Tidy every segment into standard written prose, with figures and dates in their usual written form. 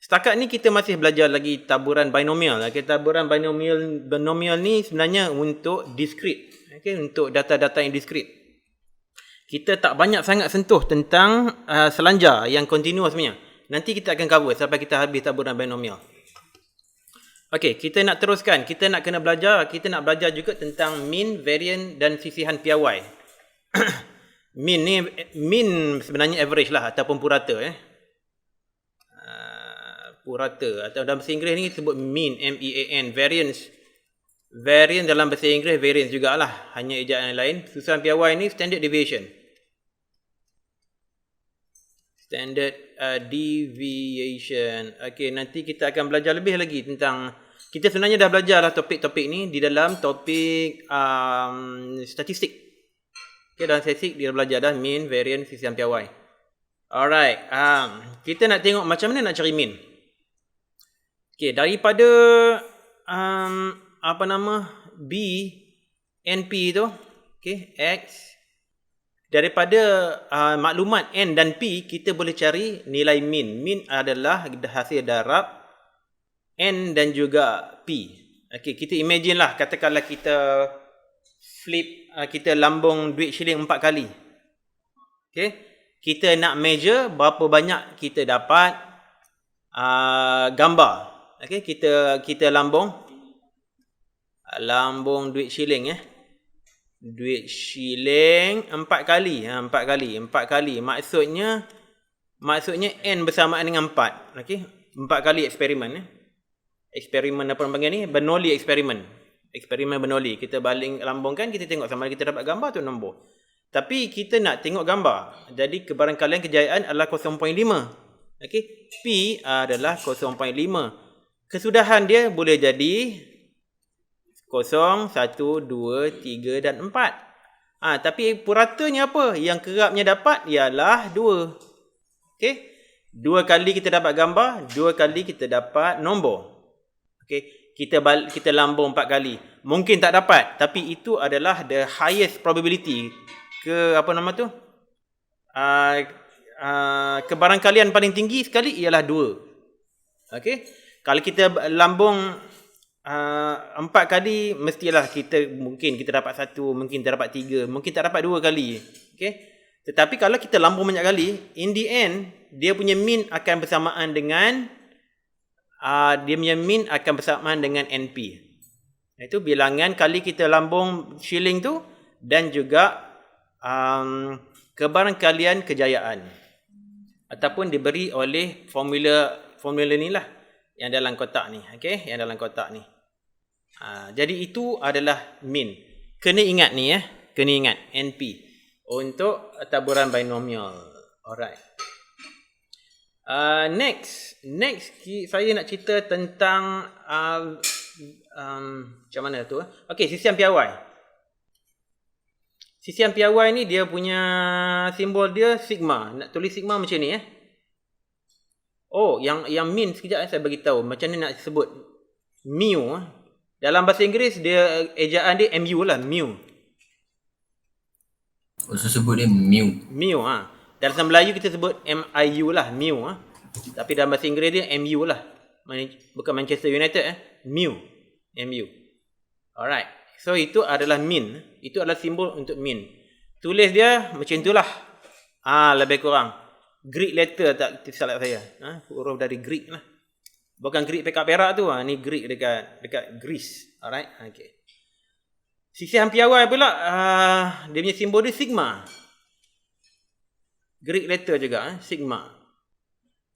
Setakat ni kita masih belajar lagi taburan binomial. Okay, taburan binomial ni sebenarnya untuk discrete. Okay, untuk data-data yang discrete. Kita tak banyak sangat sentuh tentang selanjar yang continuous sebenarnya. Nanti kita akan cover sampai kita habis taburan binomial. Okey, kita nak teruskan. Kita nak belajar juga tentang mean, variance dan sisihan piawai. Mean sebenarnya average lah ataupun purata purata atau dalam bahasa Inggeris ni sebut mean, M-E-A-N. Variance dalam bahasa Inggeris variance jugalah, hanya ejaan yang lain. Susunan piawai ni standard deviation. Standard deviation. Okey, nanti kita akan belajar lebih lagi tentang, kita sebenarnya dah belajar lah topik-topik ni di dalam topik statistik. Okey, dalam statistik dia belajar dah mean, variance, sisihan piawai. Alright, kita nak tengok macam mana nak cari mean. Okey, daripada B NP tu, okey, X, daripada maklumat N dan P kita boleh cari nilai mean. Mean adalah hasil darab N dan juga P. Okey, kita imagine lah, katakanlah kita flip, kita lambung duit shilling 4 kali. Okey, kita nak measure berapa banyak kita dapat gambar. Okey, kita lambung duit shilling duit shilling 4 kali. 4 kali. Maksudnya N bersamaan dengan 4. Okey, 4 kali eksperimen Eksperimen apa orang panggil ni? Bernoulli eksperimen. Eksperimen Bernoulli. Kita baling lambungkan, kita tengok sama ada kita dapat gambar atau nombor. Tapi kita nak tengok gambar. Jadi kebarangkalian kejayaan adalah 0.5. Okey, P adalah 0.5. Kesudahan dia boleh jadi 0, 1, 2, 3 dan 4. Tapi puratanya apa? Yang kerapnya dapat ialah 2. Okey. 2 kali kita dapat gambar, 2 kali kita dapat nombor. Okey, kita lambung 4 kali. Mungkin tak dapat, tapi itu adalah the highest probability. Kebarangkalian paling tinggi sekali ialah 2. Okey. Kalau kita lambung 4 kali, mestilah mungkin kita dapat 1, mungkin kita dapat 3, mungkin tak dapat 2 kali. Okey. Tetapi kalau kita lambung banyak kali, in the end dia punya mean akan bersamaan dengan NP. Itu bilangan kali kita lambung shilling tu dan juga kebarangkalian kejayaan. Ataupun diberi oleh formula ni lah yang dalam kotak ni. Okey, yang dalam kotak ni. Jadi itu adalah mean. Kena ingat ni kena ingat NP untuk taburan binomial. Alright. Next saya nak cerita tentang macam mana tu? Okey, sisihan piawai. Sisihan piawai ni dia punya simbol dia sigma. Nak tulis sigma macam ni Oh, yang mean sekejap saya bagi tahu macam ni nak sebut mu. Dalam bahasa Inggeris dia ejaan dia mu lah, mu. So sebut dia mu. Mu Dalam bahasa Melayu kita sebut MIU lah, mu Tapi dalam bahasa Inggeris dia MU lah. Bukan Manchester United mu. Alright. So itu adalah mean. Itu adalah simbol untuk mean. Tulis dia macam itulah. Lebih kurang. Greek letter tak salah saya. Huruf dari Greek lah. Bukan Greek pekat perak tu. Ni Greek dekat Greece. Alright. Okay. Sisihan piawai pula dia punya simbol dia sigma. Greek letter juga sigma.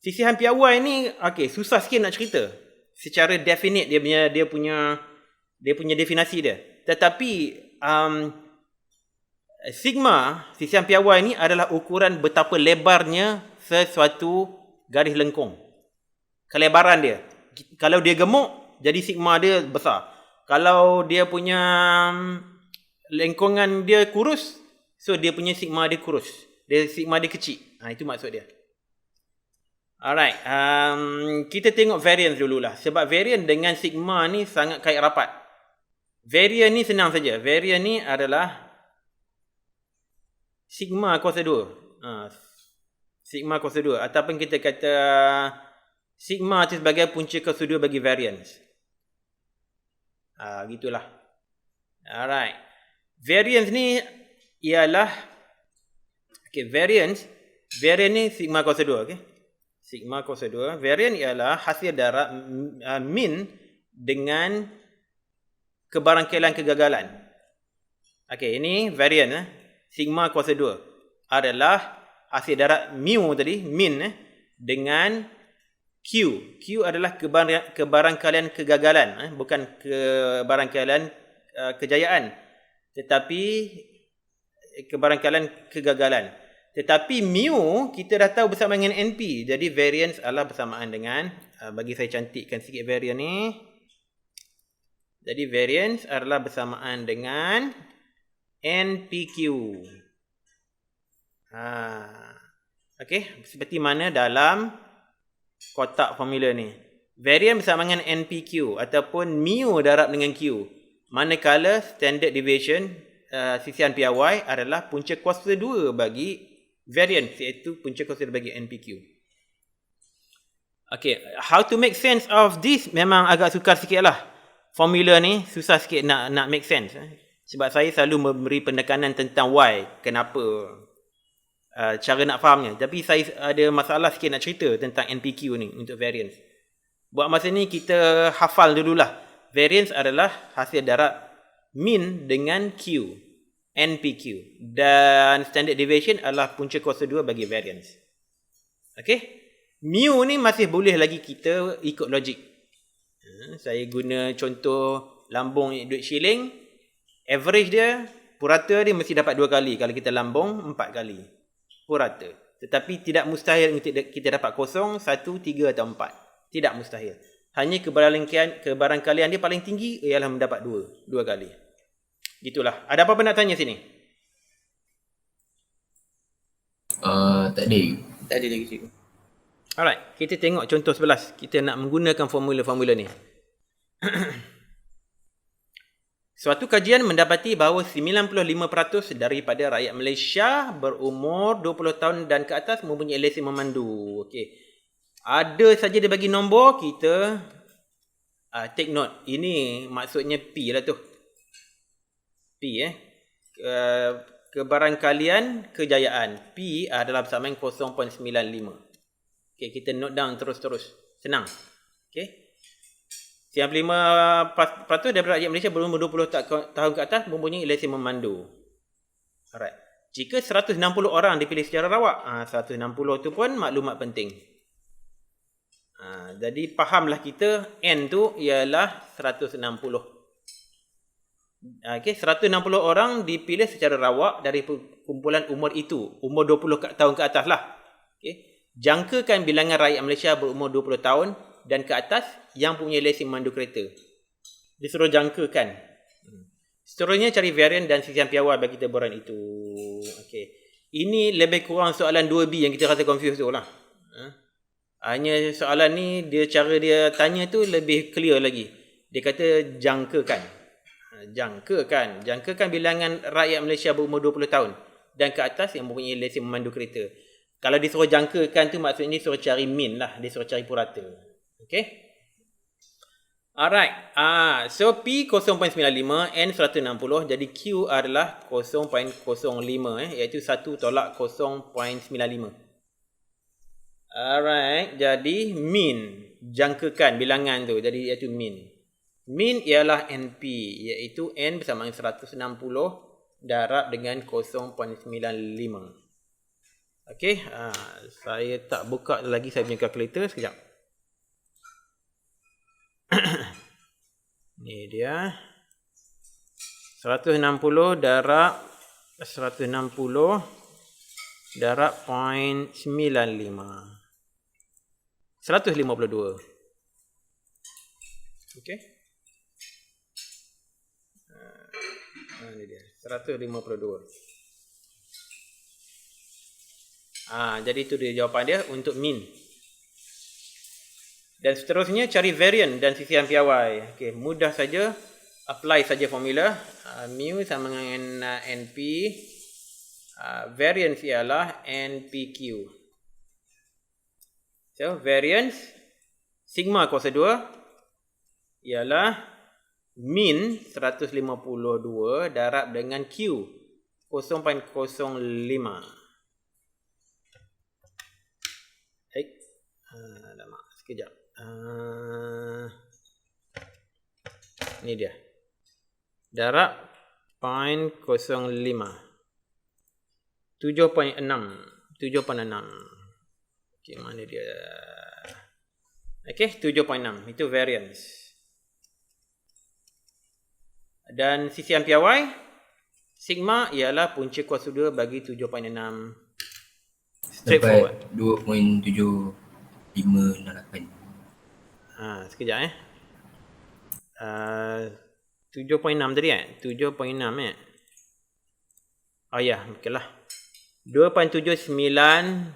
Sisihan piawai ni susah sikit nak cerita. Secara definite dia punya definisi dia. Tetapi sigma, sisihan piawai ni adalah ukuran betapa lebarnya sesuatu garis lengkung. Kelebaran dia. Kalau dia gemuk, jadi sigma dia besar. Kalau dia punya lengkungan dia kurus, so dia punya sigma dia kurus. Sigma dia kecil. Itu maksud dia. Alright. Kita tengok variance dululah. Sebab variance dengan sigma ni sangat kait rapat. Variance ni senang saja. Variance ni adalah sigma kuasa 2. Sigma kuasa 2. Ataupun kita kata Sigma itu sebagai punca kuasa 2 bagi variance. Gitulah. Alright. Variance ni ialah variance ni sigma kuasa 2, okey. Sigma kuasa 2. Variance ialah hasil darab mean dengan kebarangkailan kegagalan. Okey, ini variance sigma kuasa 2 adalah hasil darab mu tadi, mean dengan Q. Q adalah kebarangkailan kegagalan, bukan kebarangkailan kejayaan, tetapi kebarangkailan kegagalan. Tetapi mu kita dah tahu bersamaan dengan NP. Jadi variance adalah bersamaan dengan, bagi saya cantikkan sikit variance ni. Jadi variance adalah bersamaan dengan NPQ. Okey, seperti mana dalam kotak formula ni. Variance bersama dengan NPQ ataupun mu darab dengan Q. Manakala standard deviation sisian PRY adalah punca kuasa 2 bagi variance, iaitu punca kuasa 2 bagi NPQ. Okay, how to make sense of this memang agak sukar sikit lah. Formula ni susah sikit nak make sense. Sebab saya selalu memberi penekanan tentang why, kenapa, cara nak fahamnya. Tapi saya ada masalah sikit nak cerita tentang NPQ ni untuk variance. Buat masa ni kita hafal dululah. Variance adalah hasil darab mean dengan Q, NPQ. Dan standard deviation adalah punca kuasa 2 bagi variance. Okay. Mu ni masih boleh lagi kita ikut logik. Saya guna contoh lambung duit shilling. Average dia, purata dia mesti dapat 2 kali. Kalau kita lambung 4 kali purata. Tetapi tidak mustahil untuk kita dapat 0, 1, 3 atau 4. Tidak mustahil. Hanya kebarangkalian dia paling tinggi ialah mendapat 2 kali. Gitulah. Ada apa-apa nak tanya sini? Tak ada. Tak ada lagi cikgu. Alright, kita tengok contoh 11. Kita nak menggunakan formula-formula ni. Suatu kajian mendapati bahawa 95% daripada rakyat Malaysia berumur 20 tahun dan ke atas mempunyai lesen memandu. Okey. Ada saja dia bagi nombor, kita take note. Ini maksudnya P lah tu. P kebarangkalian kejayaan. P adalah bersamaan 0.95. Okey, kita note down terus-terus. Senang. Okey. 95% daripada rakyat Malaysia berumur 20 tahun ke atas mempunyai lesen memandu. Alright. Jika 160 orang dipilih secara rawak, 160 tu pun maklumat penting. Jadi fahamlah kita N tu ialah 160. Okey, 160 orang dipilih secara rawak dari kumpulan umur itu, umur 20 tahun ke atas lah. Okey. Jangkakan bilangan rakyat Malaysia berumur 20 tahun dan ke atas yang punya lesen memandu kereta. Disuruh jangkakan. Seterusnya cari varian dan sisian piawai bagi teburan itu. Okey. Ini lebih kurang soalan 2B yang kita rasa confused tu lah. Hanya soalan ni cara dia tanya tu lebih clear lagi. Dia kata jangkakan. Jangkakan bilangan rakyat Malaysia berumur 20 tahun dan ke atas yang mempunyai lesen memandu kereta. Kalau disuruh jangkakan tu maksudnya suruh cari mean lah, dia suruh cari purata. Okay. Alright. So P 0.95, N 160. Jadi Q adalah 0.05 iaitu 1 tolak 0.95. Alright. Jadi mean, jangkakan bilangan tu. Jadi iaitu mean. Mean ialah NP iaitu N bersamaan 160 darab dengan 0.95. Okay. Saya tak buka lagi saya punya calculator sekejap. Ni dia 160 darab 0.95. (0.95) 152. Okey. Ini dia 152. Jadi itu dia jawapan dia untuk mean. Dan seterusnya cari varian dan sisian piawai. Okey, mudah saja. Apply saja formula. Mu sama dengan NP. Variance ialah NPQ. So, variance Sigma kuasa 2 ialah min 152 darab dengan Q 0.05. Lama sekejap. Ni dia. Darab 0.05. 7.6. Okey, mana dia? Okey, 7.6. Itu variance. Dan CCM PY sigma ialah punca kuasa 2 bagi 7.6. Straightforward. Dapat 2.7568. Sekejap 7.6 tadi 7.6 Oh ya, okeylah. 2.757.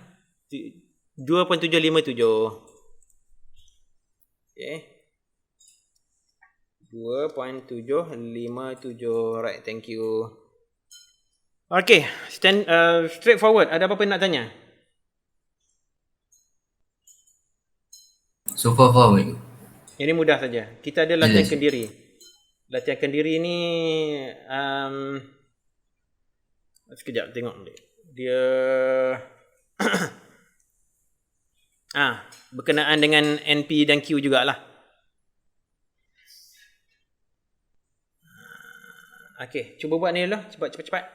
Okey. 2.757. Right, thank you. Okey, straightforward. Ada apa-apa nak tanya? So far baik. Ini mudah saja. Kita ada latihan kendiri. Latihan kendiri ni sekejap tengok dia berkenaan dengan NP dan Q jugalah. Okey, cuba buat ni dulu. Cepat.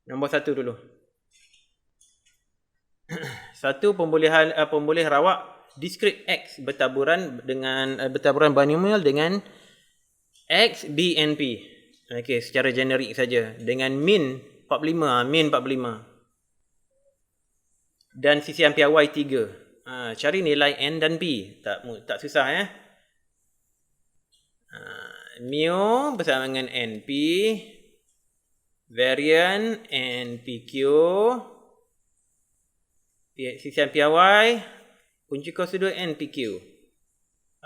Nombor 1 dulu. 1 pemboleh rawak discrete X bertaburan binomial dengan X BNP. Okey, secara generik saja dengan min 45. Dan CCM PY 3. Cari nilai N dan P. Tak susah mu bersama dengan NP, varian NPQ, CCM PY, kunci kuasa 2 NPQ.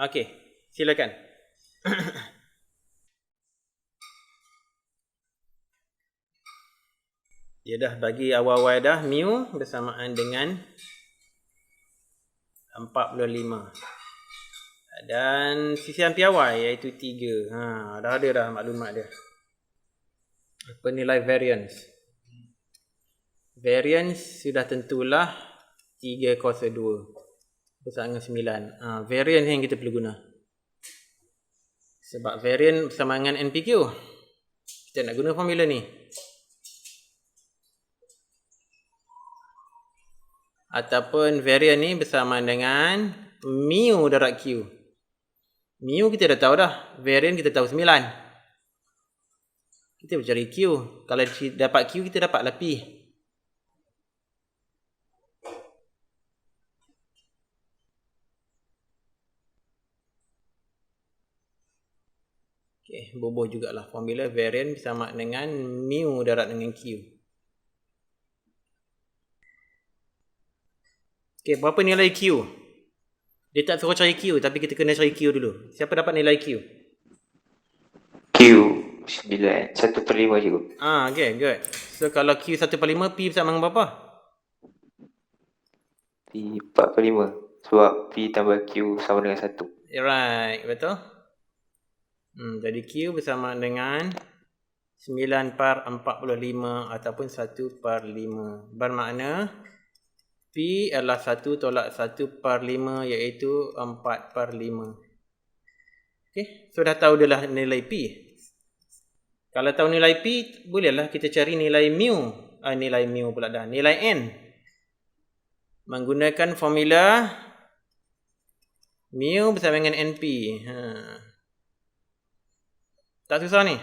Okey, silakan. Dia dah bagi awal-awal dah mu bersamaan dengan 45. Dan CCM PY iaitu 3. Dah ada dah maklumat dia. Apa nilai variance? Variance sudah tentulah 3 kuasa 2 bersama dengan 9. Variance yang kita perlu guna. Sebab variance bersama dengan NPQ. Kita nak guna formula ni. Ataupun variance ni bersama dengan mu darab Q. Mu kita dah tahu dah. Variance kita tahu 9. Kita mencari Q. Kalau dapat Q, kita dapatlah P. Okey, boboh jugalah formula variance bersama dengan mu darab dengan Q. Okey, berapa nilai Q? Dia tak suruh cari Q, tapi kita kena cari Q dulu. Siapa dapat nilai Q? Q 9, 1/5 cikgu. Okay, good. So, kalau Q 1/5, P bersama dengan berapa? P 4/5. Sebab P tambah Q sama dengan 1. Right, betul. Jadi Q bersama dengan 9/45 ataupun 1/5. Bermakna P adalah 1 tolak 1/5 iaitu 4/5. Okay, so dah tahu dah nilai P. Kalau tahu nilai P, bolehlah kita cari nilai mu. Nilai N. Menggunakan formula mu bersama dengan NP. Tak susah ni.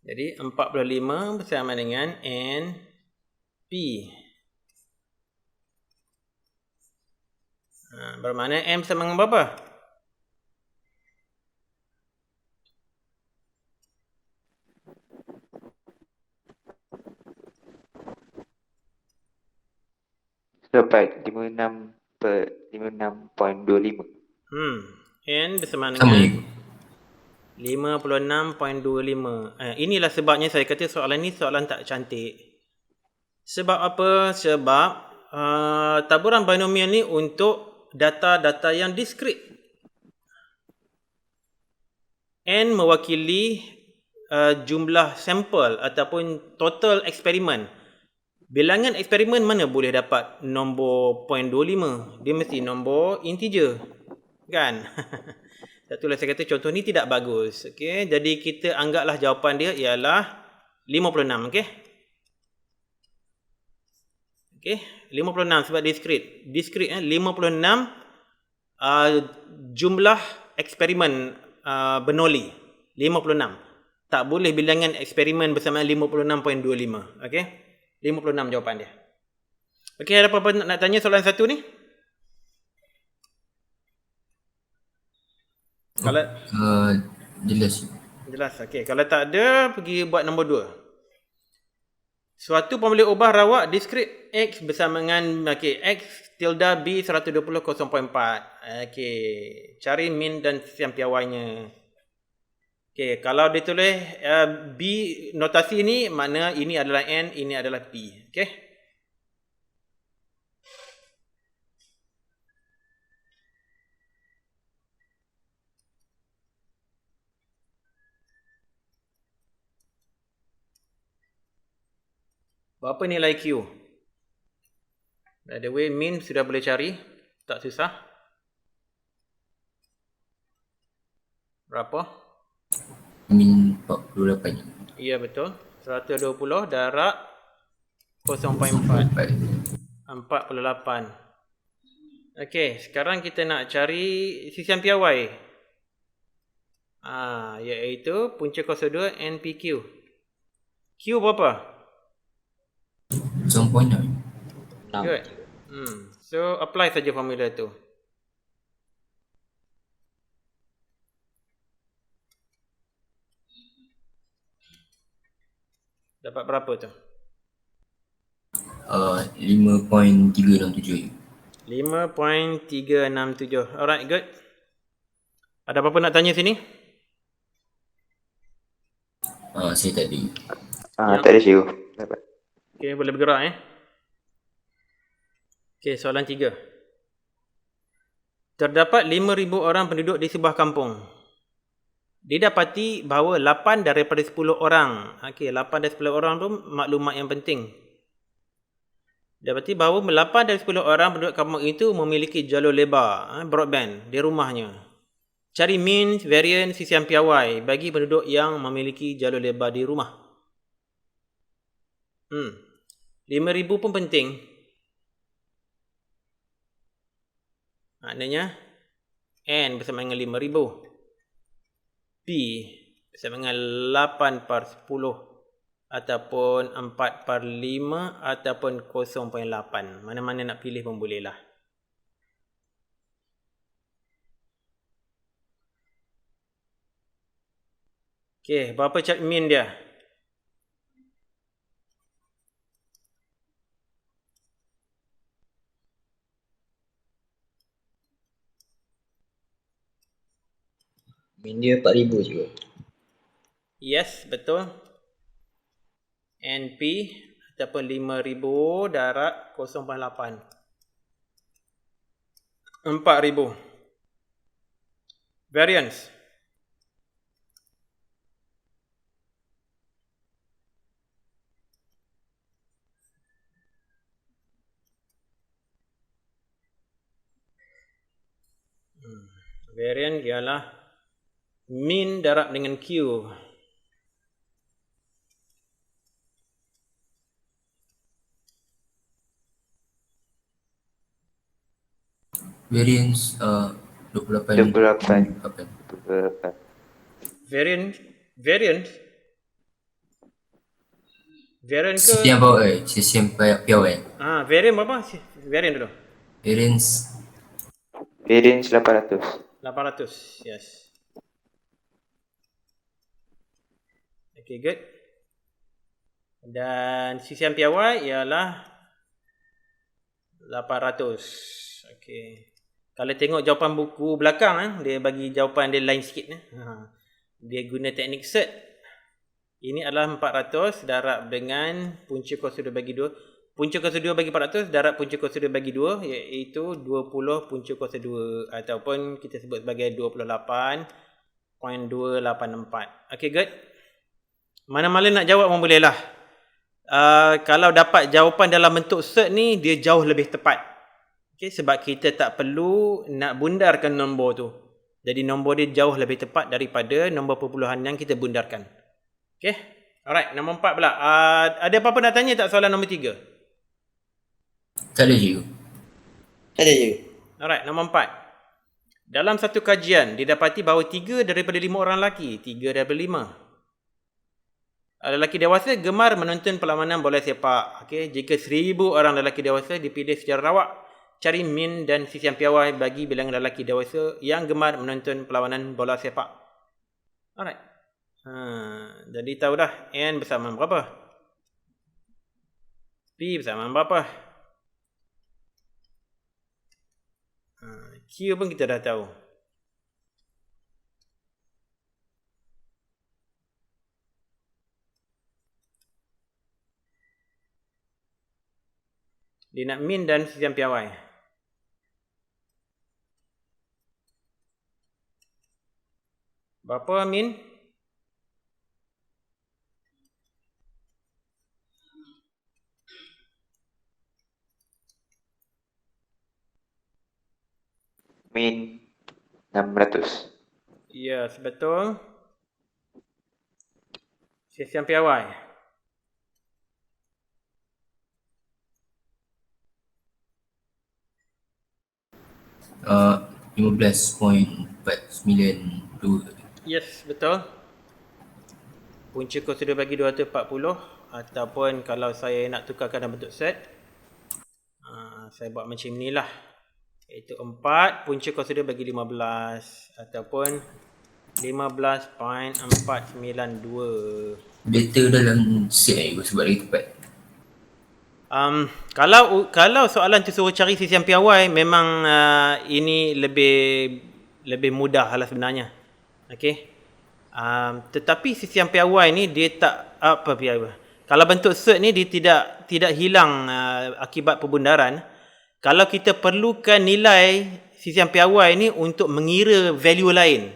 Jadi 45 bersama dengan NP. Bermakna M bersama dengan berapa? Dapat 56.25. N bersama Sama dengan cikgu. 56.25. Inilah sebabnya saya kata soalan ni soalan tak cantik. Sebab apa? Sebab taburan binomial ni untuk data-data yang diskrit. N mewakili jumlah sampel ataupun total eksperimen. Bilangan eksperimen mana boleh dapat nombor 0.25? Dia mesti nombor integer. Kan? Itulah saya kata contoh ni tidak bagus. Okey, jadi kita anggaplah jawapan dia ialah 56, okey? Okey, 56 sebab diskrit. Diskrit 56 jumlah eksperimen Bernoulli. 56. Tak boleh bilangan eksperimen bersamaan 56.25. Okey? 56 jawapan dia. Okey, ada apa-apa nak tanya soalan satu ni? Kalau Jelas. jelas. Okey, kalau tak ada pergi buat nombor 2. Suatu pemilih ubah rawak diskrit X bersama dengan X tilde B 120 0.4. Okey, cari min dan sisian piawainya. Okey, kalau dia tulis B notasi ni makna ini adalah N, ini adalah P. Okey. Berapa nilai Q? By the way, min sudah boleh cari. Tak susah. Berapa? Min 48. Ya, betul. 120 darab 0.4. 48. Okey, sekarang kita nak cari sisian piawai. Iaitu punca kuasa 2 NPQ. Q berapa? 0.6. Good. So apply saja formula tu. Dapat berapa tu? 5.367. 5.367. Alright, good. Ada apa-apa nak tanya sini? Saya tak ada. Tak ada cikgu. Dapat. Okay, boleh bergerak Okay, soalan 3. Terdapat 5,000 orang penduduk di sebuah kampung. Didapati bahawa 8 daripada 10 orang. Okay, 8 dari 10 orang tu maklumat yang penting. Dapati bahawa 8 dari 10 orang penduduk kampung itu memiliki jalur lebar, broadband di rumahnya. Cari min, variance, sisian piawai bagi penduduk yang memiliki jalur lebar di rumah. 5,000 pun penting. Maknanya N bersama dengan 5,000. P bersama dengan 8/10 ataupun 4/5 ataupun 0.8. Mana-mana nak pilih pun boleh lah. Okey, berapa min dia? Min dia 4,000 juga. Yes, betul. NP ataupun 5,000 darab 0.8. 4,000. Variance. Variance ialah min darab dengan Q. Variance 28. 28. Variance ke? Sisian piawai. Sisian piawai. Variance berapa? Variance dulu. Variance 800. 800. Yes. Okay, good. Dan sisian piawai ialah 800. Okay. Kalau tengok jawapan buku belakang, dia bagi jawapan dia lain sikit. Dia guna teknik set. Ini adalah 400 darab dengan punca kuasa 2 bagi 2. Punca kuasa 2 bagi 400 darab punca kuasa 2 bagi 2 iaitu 20 punca kuasa 2 ataupun kita sebut sebagai 28.284. Okay, good. Mana-mana nak jawab pun boleh lah. Kalau dapat jawapan dalam bentuk cert ni, dia jauh lebih tepat. Okay, sebab kita tak perlu nak bundarkan nombor tu. Jadi nombor dia jauh lebih tepat daripada nombor perpuluhan yang kita bundarkan. Okay. Alright, nombor 4 pula. Ada apa-apa nak tanya tak soalan nombor 3? Tak ada cikgu. Tak ada je. Alright, nombor 4. Dalam satu kajian, didapati bahawa 3 daripada 5 orang lelaki, 3 daripada 5 lelaki dewasa gemar menonton perlawanan bola sepak. Okay, jika 1000 orang lelaki dewasa dipilih secara rawak, cari min dan sisian piawai bagi bilangan lelaki dewasa yang gemar menonton perlawanan bola sepak. Alright. Jadi tahu dah N bersamaan berapa? P bersamaan berapa? Q pun kita dah tahu. Dia nak min dan sisian piawai. Berapa min? Min 600. Ya, sebetul. Sisian piawai. Uh, 15.492. Yes, betul. Punca kuasa 2 bagi 240 ataupun kalau saya nak tukarkan dalam bentuk set, saya buat macam ni lah. Iaitu 4 punca kuasa 2 bagi 15 ataupun 15.492. Data dalam set cikgu sebab lagi tepat. Kalau soalan tu suruh cari sisian piawai, memang ini lebih mudah lah sebenarnya. Okey. Tetapi sisian piawai ni dia tak apa piawai. Kalau bentuk cert ni dia tidak hilang akibat pembundaran. Kalau kita perlukan nilai sisian piawai ni untuk mengira value lain,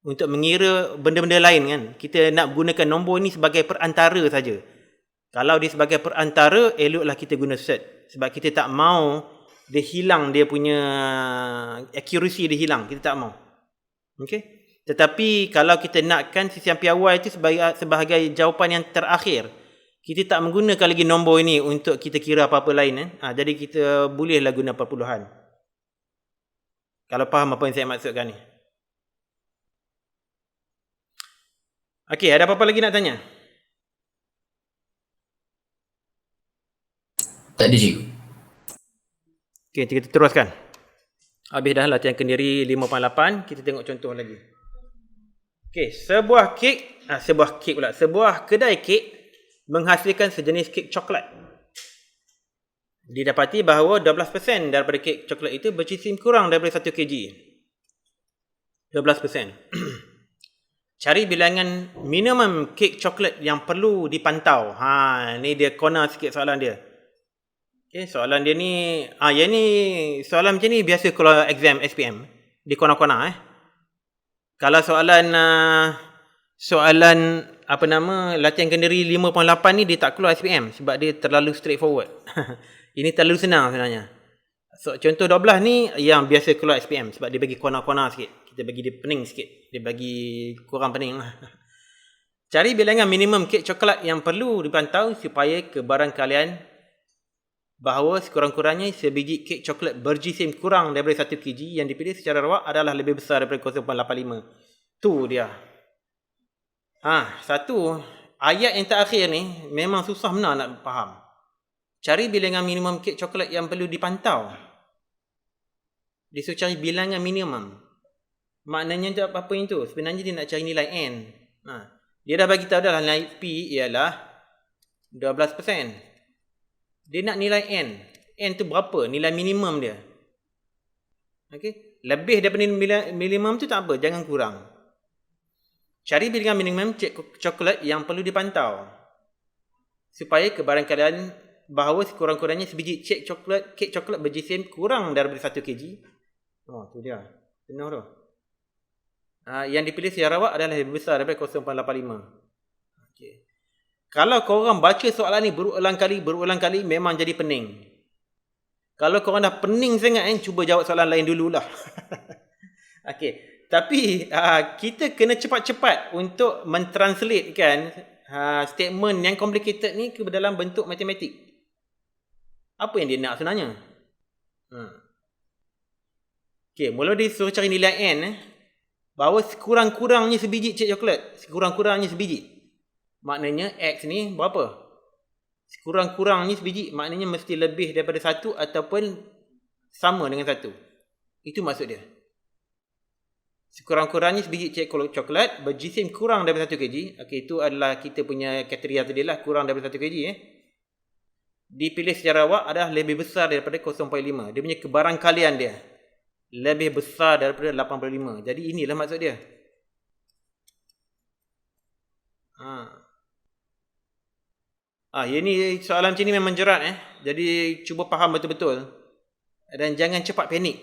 untuk mengira benda-benda lain kan, kita nak gunakan nombor ni sebagai perantara saja. Kalau dia sebagai perantara, eloklah kita guna cert. Sebab kita tak mau dia hilang, dia punya accuracy dia hilang. Kita tak mau. Okay. Tetapi kalau kita nakkan sisian piawai itu sebagai jawapan yang terakhir, kita tak menggunakan lagi nombor ini untuk kita kira apa-apa lain. Jadi kita bolehlah guna perpuluhan. Kalau faham apa yang saya maksudkan ni. Okey, ada apa-apa lagi nak tanya? Tak ada cikgu. Okey, kita teruskan. Habis dah latihan kendiri 5.8, kita tengok contoh lagi. Okey, sebuah kedai kek menghasilkan sejenis kek coklat. Didapati bahawa 12% daripada kek coklat itu berjisim kurang daripada 1 kg. 12%. Cari bilangan minimum kek coklat yang perlu dipantau. Ni dia corner sikit soalan dia. Okay, soalan dia ni, yang ni soalan macam ni biasa kalau exam SPM di corner-corner. Kalau soalan latihan kendiri 5.8 ni dia tak keluar SPM sebab dia terlalu straightforward. Ini terlalu senang sebenarnya. So, contoh 12 ni yang biasa keluar SPM sebab dia bagi corner-corner sikit. Kita bagi dia pening sikit. Dia bagi kurang pening lah. Cari bilangan minimum kek coklat yang perlu dipantau supaya kebaran kalian bahawa sekurang-kurangnya sebiji kek coklat berjisim kurang daripada 1 kg yang dipilih secara rawak adalah lebih besar daripada 0.85. Tu dia. Satu, ayat yang terakhir ni memang susah benar nak faham. Cari bilangan minimum kek coklat yang perlu dipantau. Dia suruh cari bilangan minimum. Maknanya apa itu? Sebenarnya dia nak cari nilai N. Dia dah bagi tahu dah nilai P ialah 12%. Dia nak nilai N. N tu berapa? Nilai minimum dia. Okey, lebih daripada nilai minimum tu tak apa, jangan kurang. Cari bilangan minimum kek coklat yang perlu dipantau supaya kebaran kalian bahawa sekurang-kurangnya sebiji kek coklat berjisim kurang daripada 1 kg. Oh, tu dia. Penuh tu. Yang dipilih Sarawak adalah lebih besar daripada 0.85. Okey. Kalau korang baca soalan ni berulang kali memang jadi pening. Kalau korang dah pening sangat cuba jawab soalan lain dululah. Okey. Tapi kita kena cepat-cepat untuk mentranslatekan statement yang complicated ni ke dalam bentuk matematik. Apa yang dia nak sebenarnya? Okey, mula dia suruh cari nilai n bahawa sekurang-kurangnya sebiji kek coklat. Sekurang-kurangnya sebiji. Maknanya X ni berapa? Sekurang-kurangnya sebiji. Maknanya mesti lebih daripada 1 ataupun sama dengan 1. Itu maksud dia. Sekurang-kurangnya sebiji kek coklat berjisim kurang daripada 1 kg. Okey, itu adalah kita punya kriteria tadi lah. Kurang daripada 1 kg. Dipilih secara awak adalah lebih besar daripada 0.5. Dia punya kebarangkalian dia lebih besar daripada 85. Jadi inilah maksud dia. Ini soalan macam ni memang jerat Jadi cuba faham betul-betul. Dan jangan cepat panik.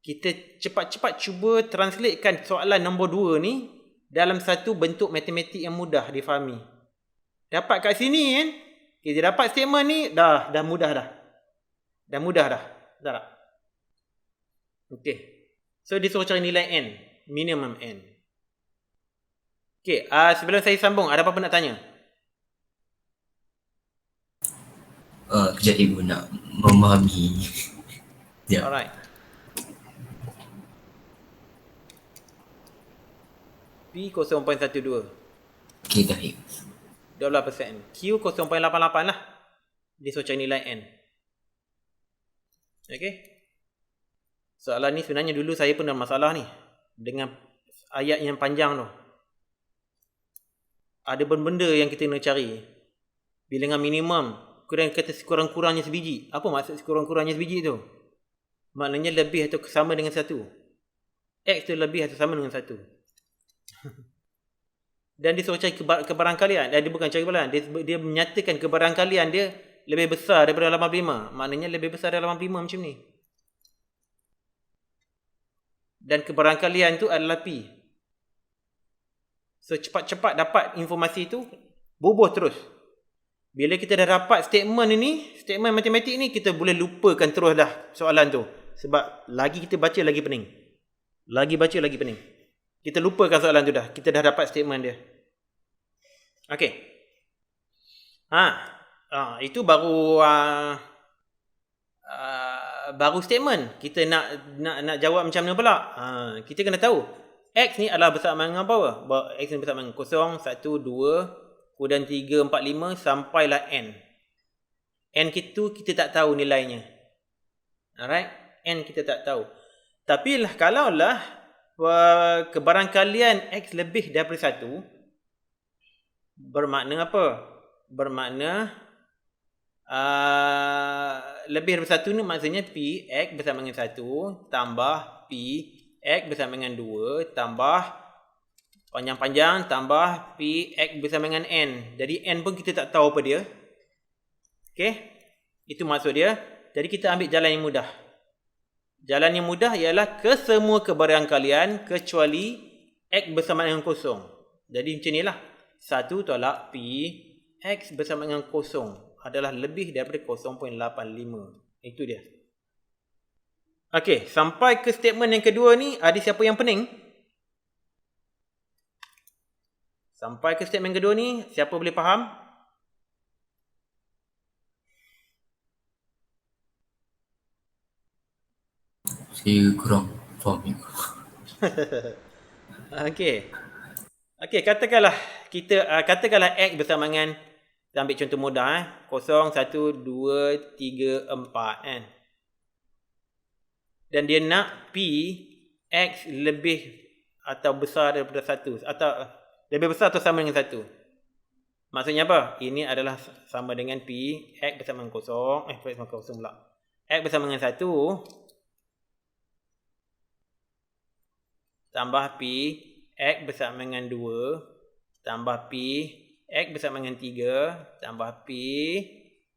Kita cepat-cepat cuba translatekan soalan nombor 2 ni dalam satu bentuk matematik yang mudah difahami. Dapat kat sini kita dapat statement ni dah mudah dah. Dah mudah dah. Betul tak? Okey. So disuruh cari nilai n, minimum n. Okey, sebelum saya sambung ada apa-apa nak tanya? Kejap cikgu nak memahami. Ya. Alright. P 0.12. Okey, baik. 12%. Q 0.88 lah. Dia suruh cari nilai n. Okey. Soalan ni sebenarnya dulu saya pun ada masalah ni. Dengan ayat yang panjang tu. Ada benda-benda yang kita nak cari. Bilangan minimum. Kurang kata sekurang-kurangnya sebiji. Apa maksud sekurang-kurangnya sebiji tu? Maknanya lebih atau sama dengan 1. X tu lebih atau sama dengan 1. Dan dia suruh cari kebarangkalian. Dia bukan cari kebarangkalian. Dia menyatakan kebarangkalian dia lebih besar daripada 85. Maknanya lebih besar daripada 85 macam ni. Dan kebarangkalian tu adalah P. So cepat-cepat dapat informasi tu, bubuh terus. Bila kita dah dapat statement ini, statement matematik ni, kita boleh lupakan terus dah soalan tu. Sebab lagi kita baca lagi pening. Lagi baca lagi pening. Kita lupakan soalan tu dah. Kita dah dapat statement dia. Okey. Itu baru baru statement. Kita nak jawab macam mana pula? Kita kena tahu X ni adalah bersama dengan apa? X ni bersama dengan 0, 1, 2, kemudian 3, 4, 5 sampailah N. N itu kita tak tahu nilainya. Alright? N kita tak tahu. Tapi kalaulah kebarangkalian X lebih daripada 1, bermakna apa? Bermakna lebih daripada 1 ni maksudnya P X bersama dengan 1 tambah P X bersama dengan 2 tambah panjang-panjang tambah P X bersama dengan N. Jadi N pun kita tak tahu apa dia. Okey? Itu maksud dia. Jadi kita ambil jalan yang mudah. Jalan yang mudah ialah ke semua kebarangkalian kecuali X bersama dengan 0. Jadi macam inilah. 1 tolak P X bersama dengan 0 adalah lebih daripada 0.85. Itu dia. Okey, sampai ke statement yang kedua ni, ada siapa yang pening? Sampai ke statement kedua ni, siapa boleh faham? Saya kurang faham. Okey, katakanlah X bersama dengan, kita ambil contoh mudah 0, 1, 2, 3, 4 kan. Dan dia nak P X lebih atau besar daripada 1 atau lebih besar atau sama dengan 1. Maksudnya apa? Ini adalah sama dengan P X bersama dengan 0, bersama 0 pula. X bersama dengan 1 tambah P X bersama dengan 2 tambah P X bersama dengan 3 tambah P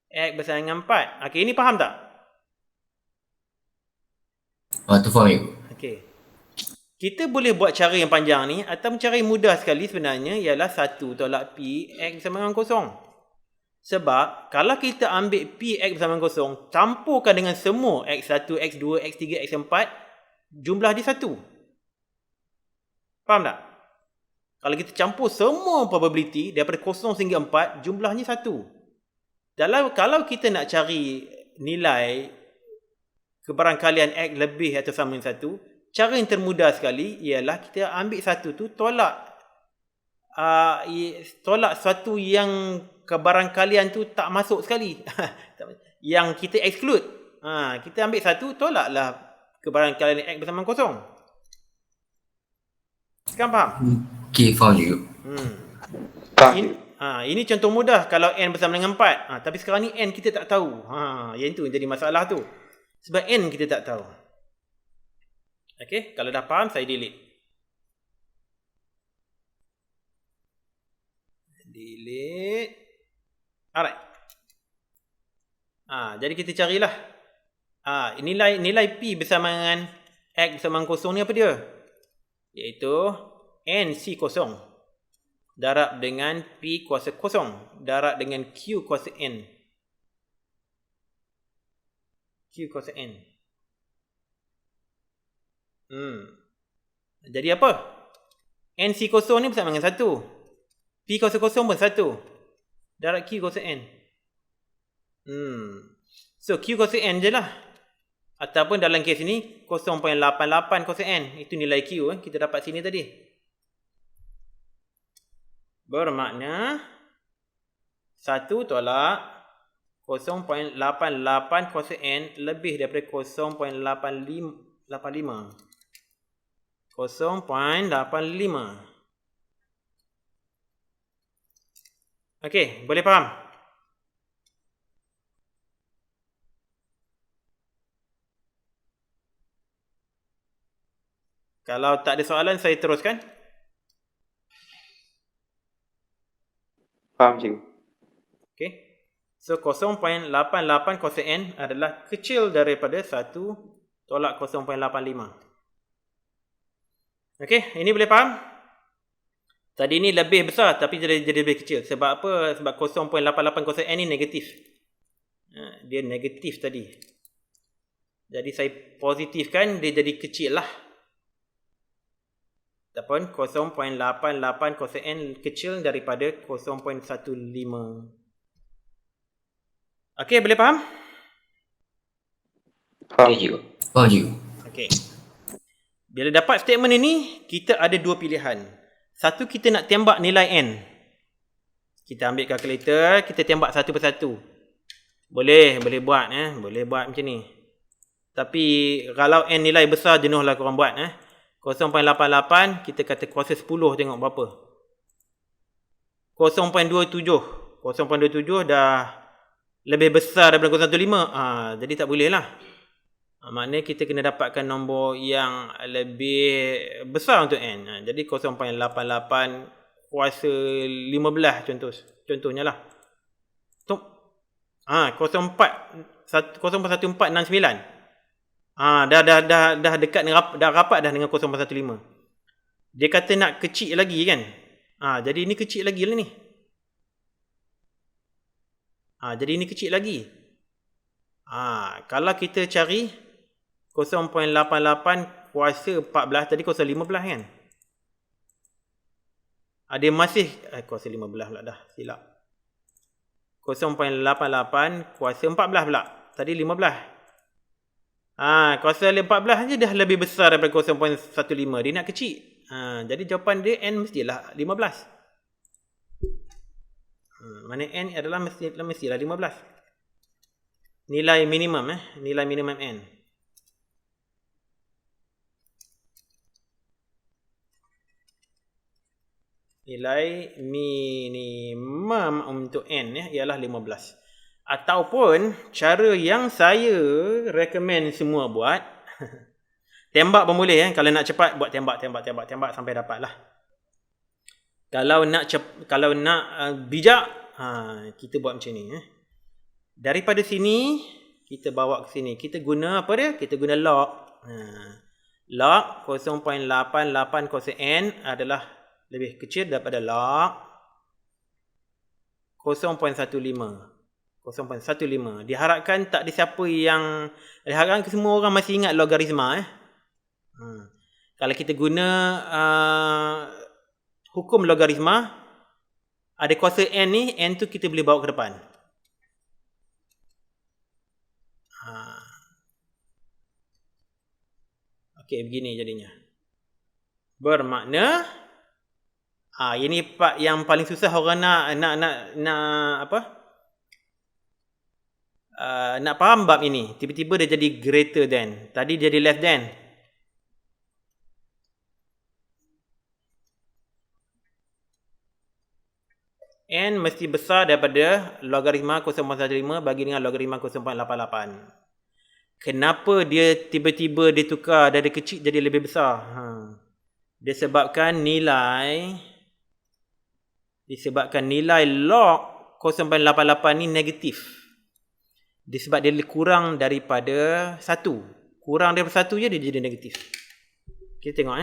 X bersama dengan 4. Okey, ini faham tak? Tu faham cikgu. Okey. Kita boleh buat cara yang panjang ni atau cara yang mudah sekali sebenarnya ialah 1 tolak P X bersama dengan kosong. Sebab kalau kita ambil P X bersama dengan kosong, campurkan dengan semua X1, X2, X3, X4, jumlah dia 1. Faham tak? Kalau kita campur semua probability daripada 0 sehingga 4, jumlahnya 1. Kalau kita nak cari nilai kebarangkalian X lebih atau sama dengan 1, cara yang termudah sekali ialah kita ambil 1 tu tolak satu yang kebarangkalian tu tak masuk sekali. Yang kita exclude. Kita ambil 1, tolaklah kebarangkalian X bersama 0. Sekarang faham? Okey, faham cikgu. Ini contoh mudah kalau N bersama dengan 4. Tapi sekarang ni N kita tak tahu. Yang tu yang jadi masalah tu. Sebab N kita tak tahu. Okey, kalau dah faham saya delete. Delete. Alright. Jadi kita carilah. Nilai P bersama dengan X bersama dengan 0 ni apa dia? Iaitu NC kosong darab dengan P kuasa kosong darab dengan Q kuasa N. Q kuasa N. Jadi apa? NC kosong ni bersama dengan 1. P kuasa kosong pun 1. Darab Q kuasa N. So Q kuasa N je lah. Ataupun dalam kes ni 0.88 kuasa N. Itu nilai Q kita dapat sini tadi. Bermakna 1 tolak 0.88 kuasa N lebih daripada 0.85. 0.85. Okey, boleh faham? Kalau tak ada soalan, saya teruskan. Faham cikgu. Okey. So 0.88 kuasa N adalah kecil daripada 1 tolak 0.85. Okey, ini boleh faham? Tadi ni lebih besar tapi jadi lebih kecil. Sebab apa? Sebab 0.88 kuasa N ni negatif. Dia negatif tadi. Jadi saya positifkan, dia jadi kecil lah. Ataupun 0.88 kuasa N kecil daripada 0.15. Okey, boleh faham? Faham. Cikgu. Faham cikgu. Okey. Bila dapat statement ini, kita ada dua pilihan. Satu, kita nak tembak nilai N. Kita ambil kalkulator, kita tembak satu persatu. Boleh buat. Boleh buat macam ni. Tapi kalau N nilai besar, jenuhlah korang buat. 0.88, kita kata kuasa 10 tengok berapa. 0.27. 0.27 dah lebih besar daripada 0.15. Jadi tak boleh lah. Maknanya kita kena dapatkan nombor yang lebih besar untuk N. Jadi 0.88 kuasa 15 contohnya lah. 0.1469. Dah dekat dengan dah rapat dah dengan 0.15. Dia kata nak kecil lagi kan. Jadi ini kecil lagi lah ni. Jadi ini kecil lagi. Kalau kita cari 0.88 kuasa 14 tadi kuasa 15 kan. Dia masih kuasa 15 pula dah silap. 0.88 kuasa 14 pula. Tadi 15. Kuasa 14 je dah lebih besar daripada 0.15. Dia nak kecil. Jadi jawapan dia N mestilah 15. Mana N adalah mestilah 15. Nilai minimum nilai minimum N. Nilai minimum untuk N ialah 15. Ataupun cara yang saya recommend semua buat tembak pun boleh kalau nak cepat buat tembak sampai dapat lah. Kalau nak bijak, kita buat macam ni. Daripada sini kita bawa ke sini. Kita guna apa dia? Kita guna log. Log 0.880n adalah lebih kecil daripada log 0.15. Diharapkan tak ada siapa yang, diharapkan semua orang masih ingat logaritma. Kalau kita guna hukum logaritma, ada kuasa n ni, n tu kita boleh bawa ke depan. Okey, begini jadinya. Bermakna ini part yang paling susah orang nak apa? Nak faham bab ini. Tiba-tiba dia jadi greater than. Tadi jadi less than. N mesti besar daripada logaritma 0.15 bagi dengan logaritma 0.88. Kenapa dia tiba-tiba ditukar dari kecil jadi lebih besar? Disebabkan nilai log 0.88 ni negatif. Disebab dia kurang daripada 1. Kurang daripada 1 je dia jadi negatif. Kita tengok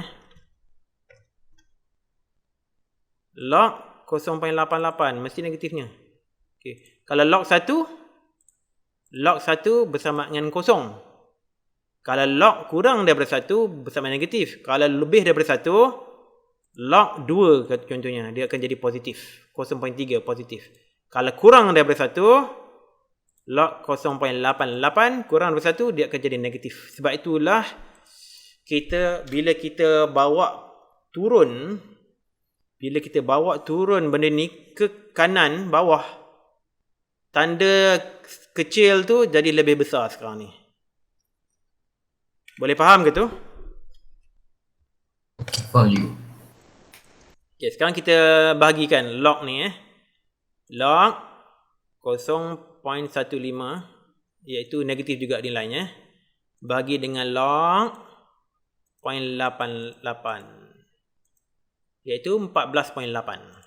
log 0.88 mesti negatifnya. Okay. Kalau log 1 bersama dengan kosong. Kalau log kurang daripada 1 bersama negatif. Kalau lebih daripada 1, log 2 contohnya, dia akan jadi positif. 0.3 positif. Kalau kurang daripada 1, log 0.88 kurang daripada 1, dia akan jadi negatif. Sebab itulah bila kita bawa turun benda ni ke kanan bawah, tanda kecil tu jadi lebih besar sekarang ni. Boleh faham ke tu? Faham you. Okay, sekarang kita bahagikan log ni. Log 0.15 iaitu negatif juga nilainya. Bagi dengan log 0.88 iaitu 14.8.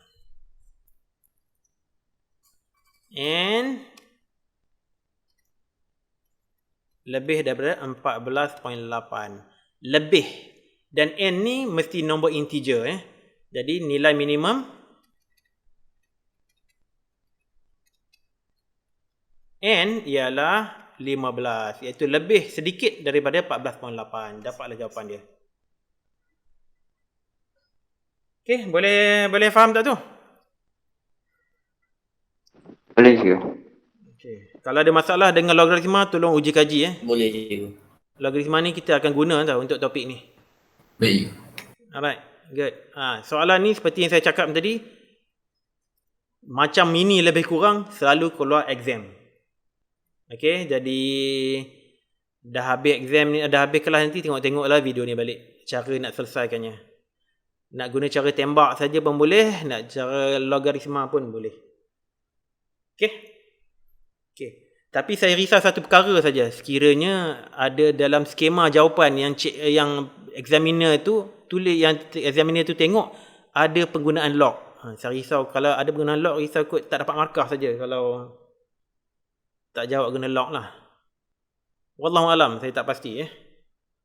And lebih daripada 14.8. Lebih. Dan n ni mesti nombor integer. Jadi nilai minimum n ialah 15. Iaitu lebih sedikit daripada 14.8. Dapatlah jawapan dia. Okey, boleh faham tak tu? Boleh juga. Okey. Kalau ada masalah dengan logaritma, tolong uji kaji. Boleh je. Logaritma ni kita akan guna tau untuk topik ni. Baik. Alright, good. Soalan ni seperti yang saya cakap tadi, macam ini lebih kurang selalu keluar exam. Okey, jadi dah habis exam ni, dah habis kelas nanti, tengoklah video ni balik. Cara nak selesaikannya. Nak guna cara tembak saja pun boleh, nak cara logaritma pun boleh. Okey. Tapi saya risau satu perkara saja. Sekiranya ada dalam skema jawapan yang examiner tu tulis, yang examiner tu tengok ada penggunaan log. Saya risau kalau ada penggunaan log, risau kot tak dapat markah saja kalau tak jawab guna log lah. Wallahu alam, saya tak pasti.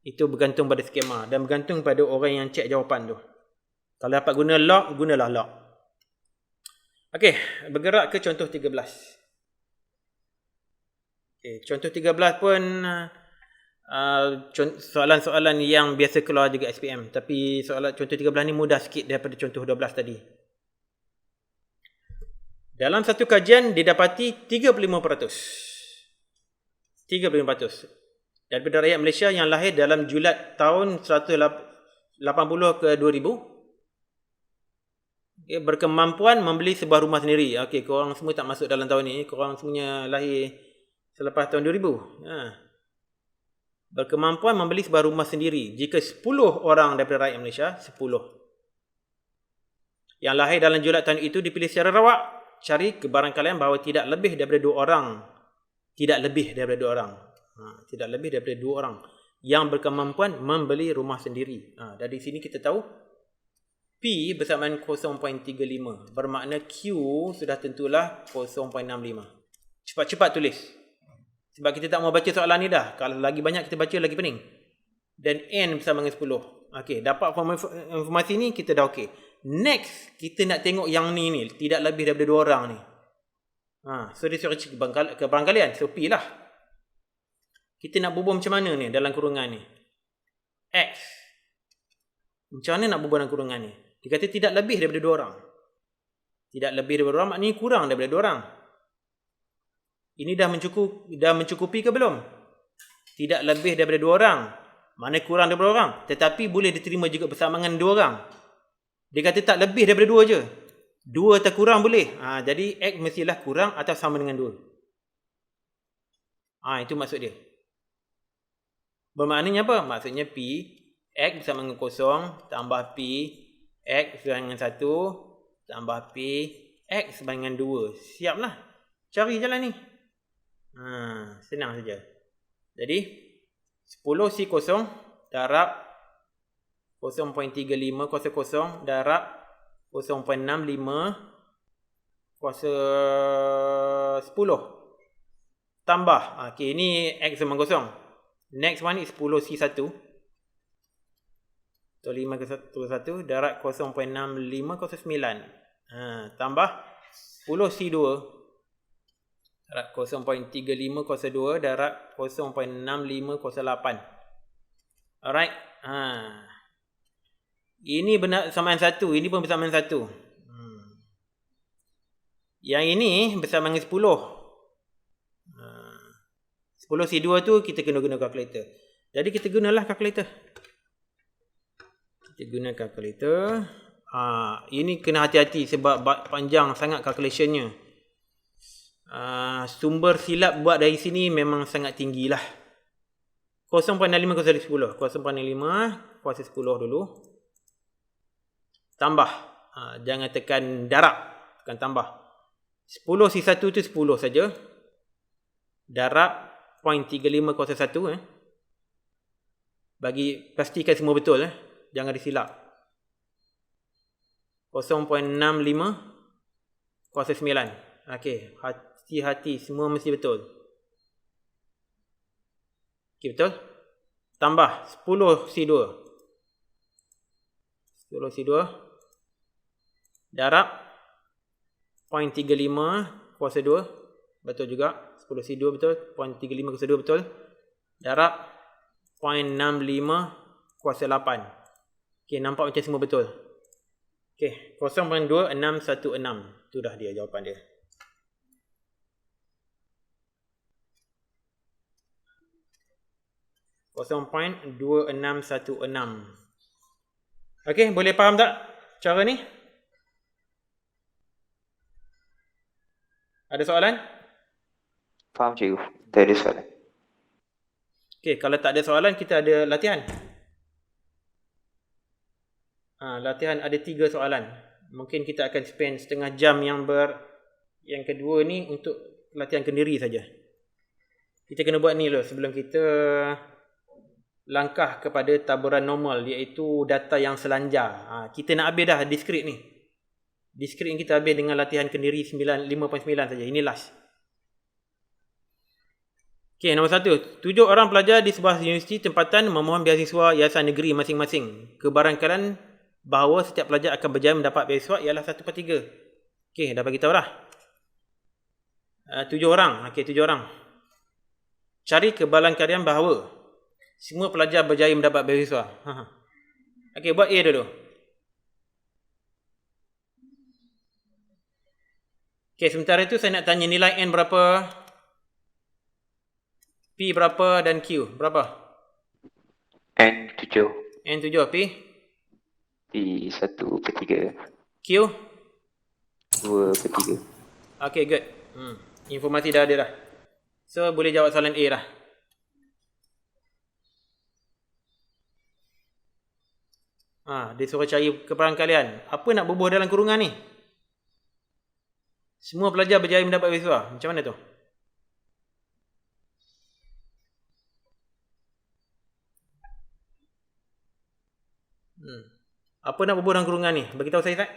Itu bergantung pada skema dan bergantung pada orang yang cek jawapan tu. Kalau dapat guna log, gunalah log. Okey, bergerak ke contoh 13. Okey, contoh 13 pun soalan-soalan yang biasa keluar juga SPM. Tapi contoh 13 ni mudah sikit daripada contoh 12 tadi. Dalam satu kajian didapati 35%. 35% daripada rakyat Malaysia yang lahir dalam julat tahun 180 ke 2000 berkemampuan membeli sebuah rumah sendiri. Okey, korang semua tak masuk dalam tahun ni. Korang semuanya lahir selepas tahun 2000. Berkemampuan membeli sebuah rumah sendiri. Jika 10 orang daripada rakyat Malaysia, 10 yang lahir dalam julat tahun itu dipilih secara rawak, cari kebarangkalian bahawa tidak lebih daripada 2 orang. Tidak lebih daripada 2 orang. Tidak lebih daripada 2 orang yang berkemampuan membeli rumah sendiri. Dari sini kita tahu P bersamaan 0.35. Bermakna Q sudah tentulah 0.65. Cepat-cepat tulis. Sebab kita tak mau baca soalan ni dah. Kalau lagi banyak kita baca lagi pening. Dan N bersama dengan 10. Okey, dapat informasi ni kita dah okey. Next, kita nak tengok yang ni. Tidak lebih daripada 2 orang ni. So dia suruh cek ke barang kalian. So P lah. Kita nak bubuh macam mana ni dalam kurungan ni? X. Macam mana nak bubuh dalam kurungan ni? Dia kata tidak lebih daripada 2 orang. Tidak lebih daripada 2 orang maknanya kurang daripada 2 orang. Ini dah mencukupi ke belum? Tidak lebih daripada 2 orang. Mana kurang daripada 2 orang. Tetapi boleh diterima juga bersama dengan 2 orang. Dia kata tak lebih daripada 2 je. 2 atau kurang boleh. Jadi X mestilah kurang atau sama dengan 2. Itu maksud dia. Bermaknanya apa? Maksudnya P, X bersama dengan 0 tambah P, X bersama dengan 1 tambah P, X bersama dengan 2. Siaplah. Cari jalan ni. Senang saja. Jadi 10C0 darab 0.3500 darab 0.65 kuasa 10 tambah. Okay, ini X sama 0. Next one is 10C1 atau 5 ke 1 darab 0.65 kuasa 9. Tambah 10C2 darab 0.35 kuasa 2 darab 0.65 kuasa 8. Alright. Ini benar bersamaan 1. Ini pun bersamaan 1. Yang ini bersamaan dengan 10. 10C2 tu kita kena guna kalkulator. Jadi kita gunalah kalkulator. Kita guna kalkulator. Ini kena hati-hati sebab panjang sangat calculationnya. Sumber silap buat dari sini memang sangat tinggilah. 0.65 kuasa 10. 0.65 kuasa 10 dulu. Tambah. Jangan tekan darab. Tekan tambah. 10C1 tu 10 saja. Darab 0.35 kuasa 1. Pastikan semua betul. Jangan disilap. 0.65 kuasa 9. Okey. Hati-hati. Semua mesti betul. Okey, betul? Tambah 10C2. 10C2 darab 0.35 kuasa 2. Betul juga. 10C2 betul. 0.35 kuasa 2 betul. Darab 0.65 kuasa 8. Okey, nampak macam semua betul. Okey, 0.2616. Itu dah dia jawapan dia. .2616. Okey, boleh faham tak cara ni? Ada soalan? Faham cikgu. Tak ada soalan. Okey, kalau tak ada soalan kita ada latihan. Latihan ada 3 soalan. Mungkin kita akan spend setengah jam yang kedua ni untuk latihan kendiri saja. Kita kena buat ni dulu sebelum kita langkah kepada taburan normal, iaitu data yang selanjar. Kita nak habis dah diskrit ni. Diskrit ni kita habis dengan latihan kendiri 5.9 saja. Ini last. Okey, nombor 1. 7 orang pelajar di sebuah universiti tempatan memohon beasiswa yayasan negeri masing-masing. Kebarangkalian bahawa setiap pelajar akan berjaya mendapat beasiswa ialah 1/3. Okey, dah bagi tahu dah. 7 orang. Okey, 7 orang. Cari kebarangkalian bahawa semua pelajar berjaya mendapat beasiswa. Okey, buat A dulu. Okey, sementara itu saya nak tanya nilai N berapa? P berapa dan Q berapa? N7. N7, P? P 1/3. Q? 2/3. Okey, good. Informasi dah ada dah. So, boleh jawab soalan A dah. Dia suruh cari kebarangkalian. Apa nak bubuh dalam kurungan ni? Semua pelajar berjaya mendapat beasiswa. Macam mana tu? Apa nak berbual dalam kurungan ni? Bagi tahu saya, Zat.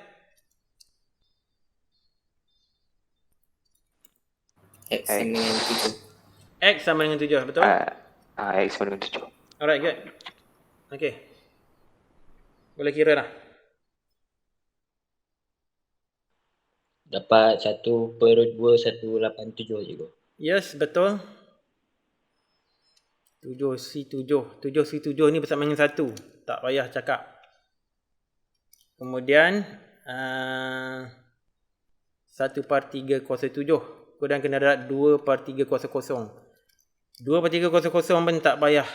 X sama dengan 7. X sama dengan 7, betul? X sama dengan 7. Alright, good. Okay. Boleh kira dah. Dapat 1/2 187 cikgu. Yes, betul. 7C7. 7C7 ni bersama dengan 1. Tak payah cakap. Kemudian 1/3 kuasa 7. Kurang kena darat 2/3 kuasa 0. 2/3 kuasa 0 pun tak payah.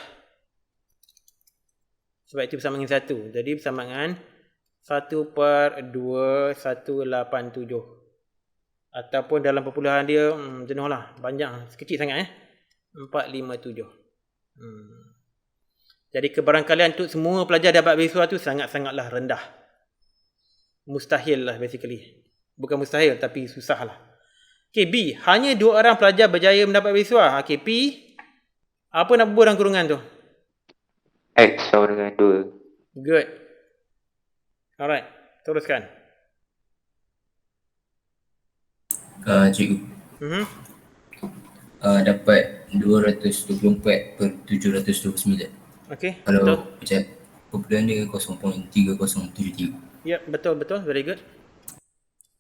Sebab itu bersama dengan 1. Jadi bersama dengan 1/2187. Ataupun dalam perpuluhan dia jenuh lah. Banyak. Kecil sangat 457. Jadi kebarangkalian untuk semua pelajar dapat beasiswa tu sangat-sangatlah rendah. Mustahil lah basically. Bukan mustahil tapi susah lah. Okay, B. Hanya 2 orang pelajar berjaya mendapat beasiswa. Okay, P. Apa nak berbual dalam kurungan tu? X sama dengan 2. Good. Alright. Teruskan. Cikgu. Mhm. Dapat 224/729. Okay. Kalau Betul. macam perpuluhan dia 0.3073. Ya, betul. Very good.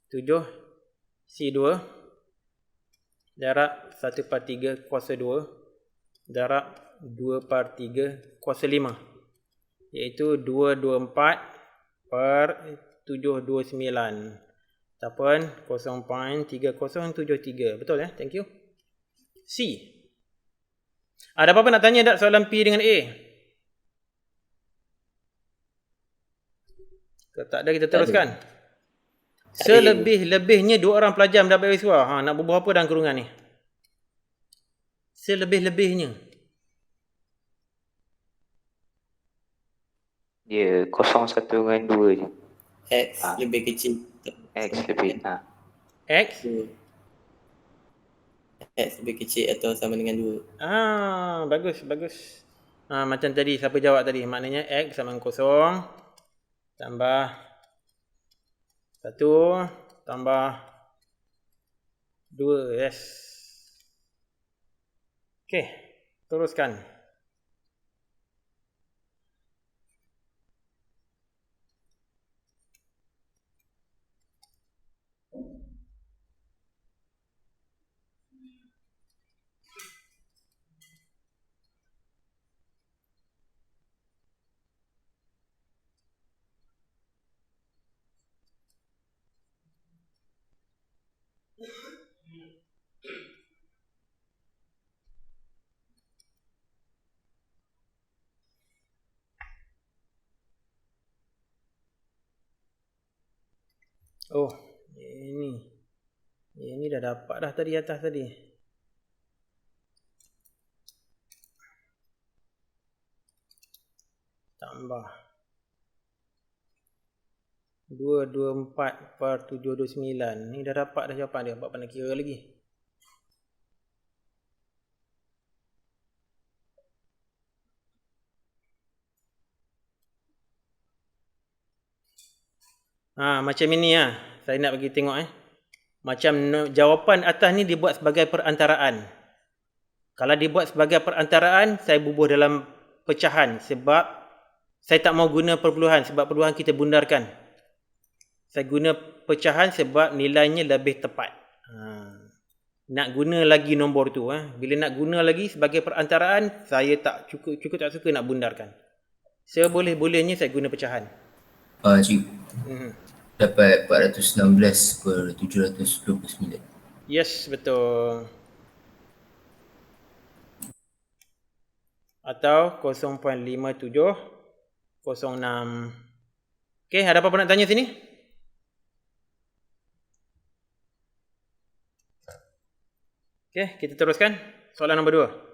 7 C2 darab 1/3 kuasa 2 darab 2/3 kuasa 5, iaitu 224/729 ataupun 0.3073. Betul ya? Thank you. C. Ada apa-apa nak tanya tak soalan P dengan A? Kalau tak ada, kita teruskan. Selebih-lebihnya 2 orang pelajar mendapat beasiswa. Nak berbual apa dalam kurungan ni? Selebih-lebihnya. Dia 0,1 dengan 2 je. X lebih kecil. X lebih. X. X lebih kecil atau sama dengan 2. Bagus. Macam tadi, siapa jawab tadi? Maknanya X sama dengan 0 tambah 1 tambah 2. Yes. Okay. Teruskan. Oh, ini dah dapat dah tadi atas tadi. Tambah 224/729. Ni dah dapat dah jawapan dia. Buat pandai kira lagi. Macam ini saya nak bagi tengok Macam jawapan atas ni dibuat sebagai perantaraan. Kalau dibuat sebagai perantaraan, saya bubuh dalam pecahan sebab saya tak mau guna perpuluhan sebab perpuluhan kita bundarkan. Saya guna pecahan sebab nilainya lebih tepat. Nak guna lagi nombor tu. Bila nak guna lagi sebagai perantaraan, saya tak cukup tak suka nak bundarkan. Seboleh-bolehnya saya guna pecahan. Cikgu. Dapat 416/729. Yes, betul. Atau 0.5706. Okay, ada apa-apa nak tanya sini? Okay, kita teruskan. Soalan nombor 2.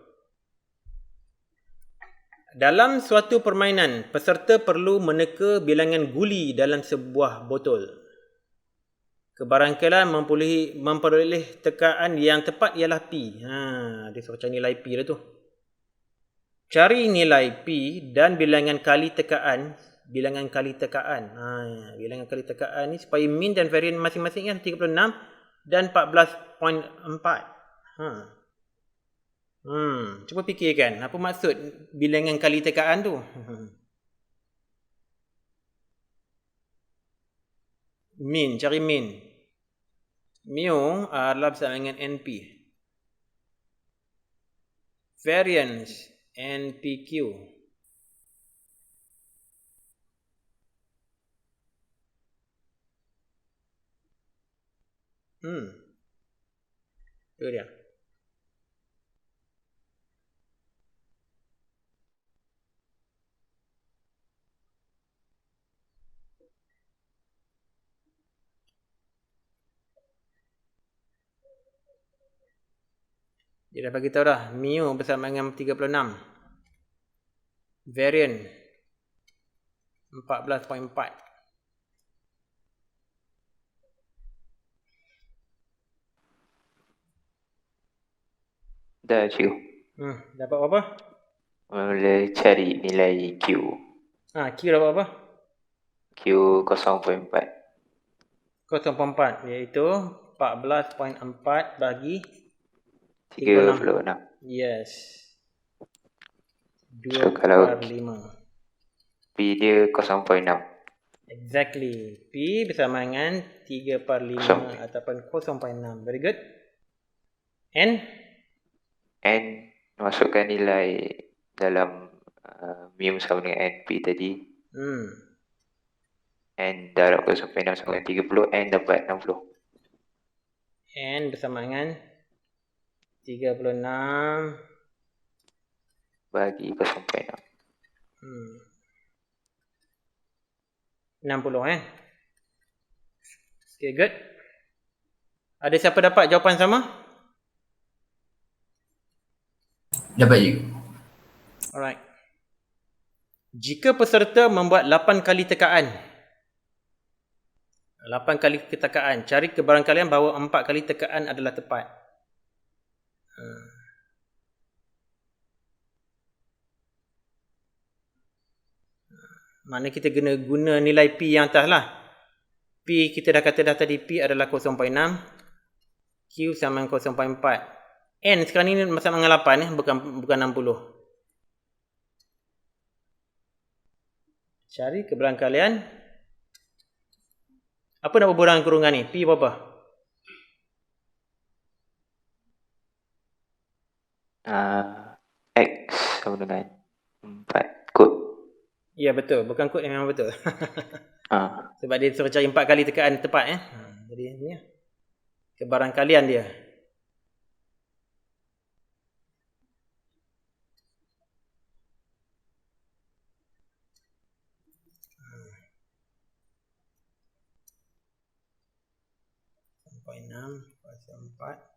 Dalam suatu permainan, peserta perlu meneka bilangan guli dalam sebuah botol. Kebarangkalian memperoleh tekaan yang tepat ialah P. Dia suruh cari nilai P dah tu. Cari nilai P dan bilangan kali tekaan bilangan kali tekaan. Bilangan kali tekaan ni supaya mean dan variance masing-masing kan 36 dan 14.4. Cuba fikirkan apa maksud bilangan kali tekaan tu. Mean, cari mean. Mu adalah bersama dengan NP. Variance NPQ. Itu dia. Dia dah bagi tahu dah. Mu bersama dengan 36. Variant 14.4. Dah cikgu. Dapat apa? Boleh cari nilai Q. Q dapat apa? Q 0.4. 0.4 iaitu 14.4 bagi 36. Yes. 2 So, kalau per 5. P dia 0.6. Exactly. P bersama dengan 3 per 5 ataupun 0.6. Very good. N masukkan nilai dalam mu sama dengan NP tadi. N darab 0.6 sama dengan 30. N dapat 60. N bersama dengan 36 bagi 0.6. 60 Okay, good. Ada siapa dapat jawapan sama? Dapat je. Alright. Jika peserta membuat 8 kali tekaan. 8 kali tekaan. Cari kebarangkalian bahawa 4 kali tekaan adalah tepat. Mana kita kena guna nilai P yang atas lah. P kita dah kata dah tadi P adalah 0.6. Q sama dengan 0.4. N sekarang ni sama dengan 8 bukan 60. Cari kebarangkalian. Apa nak berkurang kurungan ni? P berapa? X sama dengan 4 kod. Ya betul, bukan kod yang memang betul. Sebab dia suruh cari 4 kali tekaan tepat Jadi ni kebarangkalian dia. Sampai 6 pasal 4.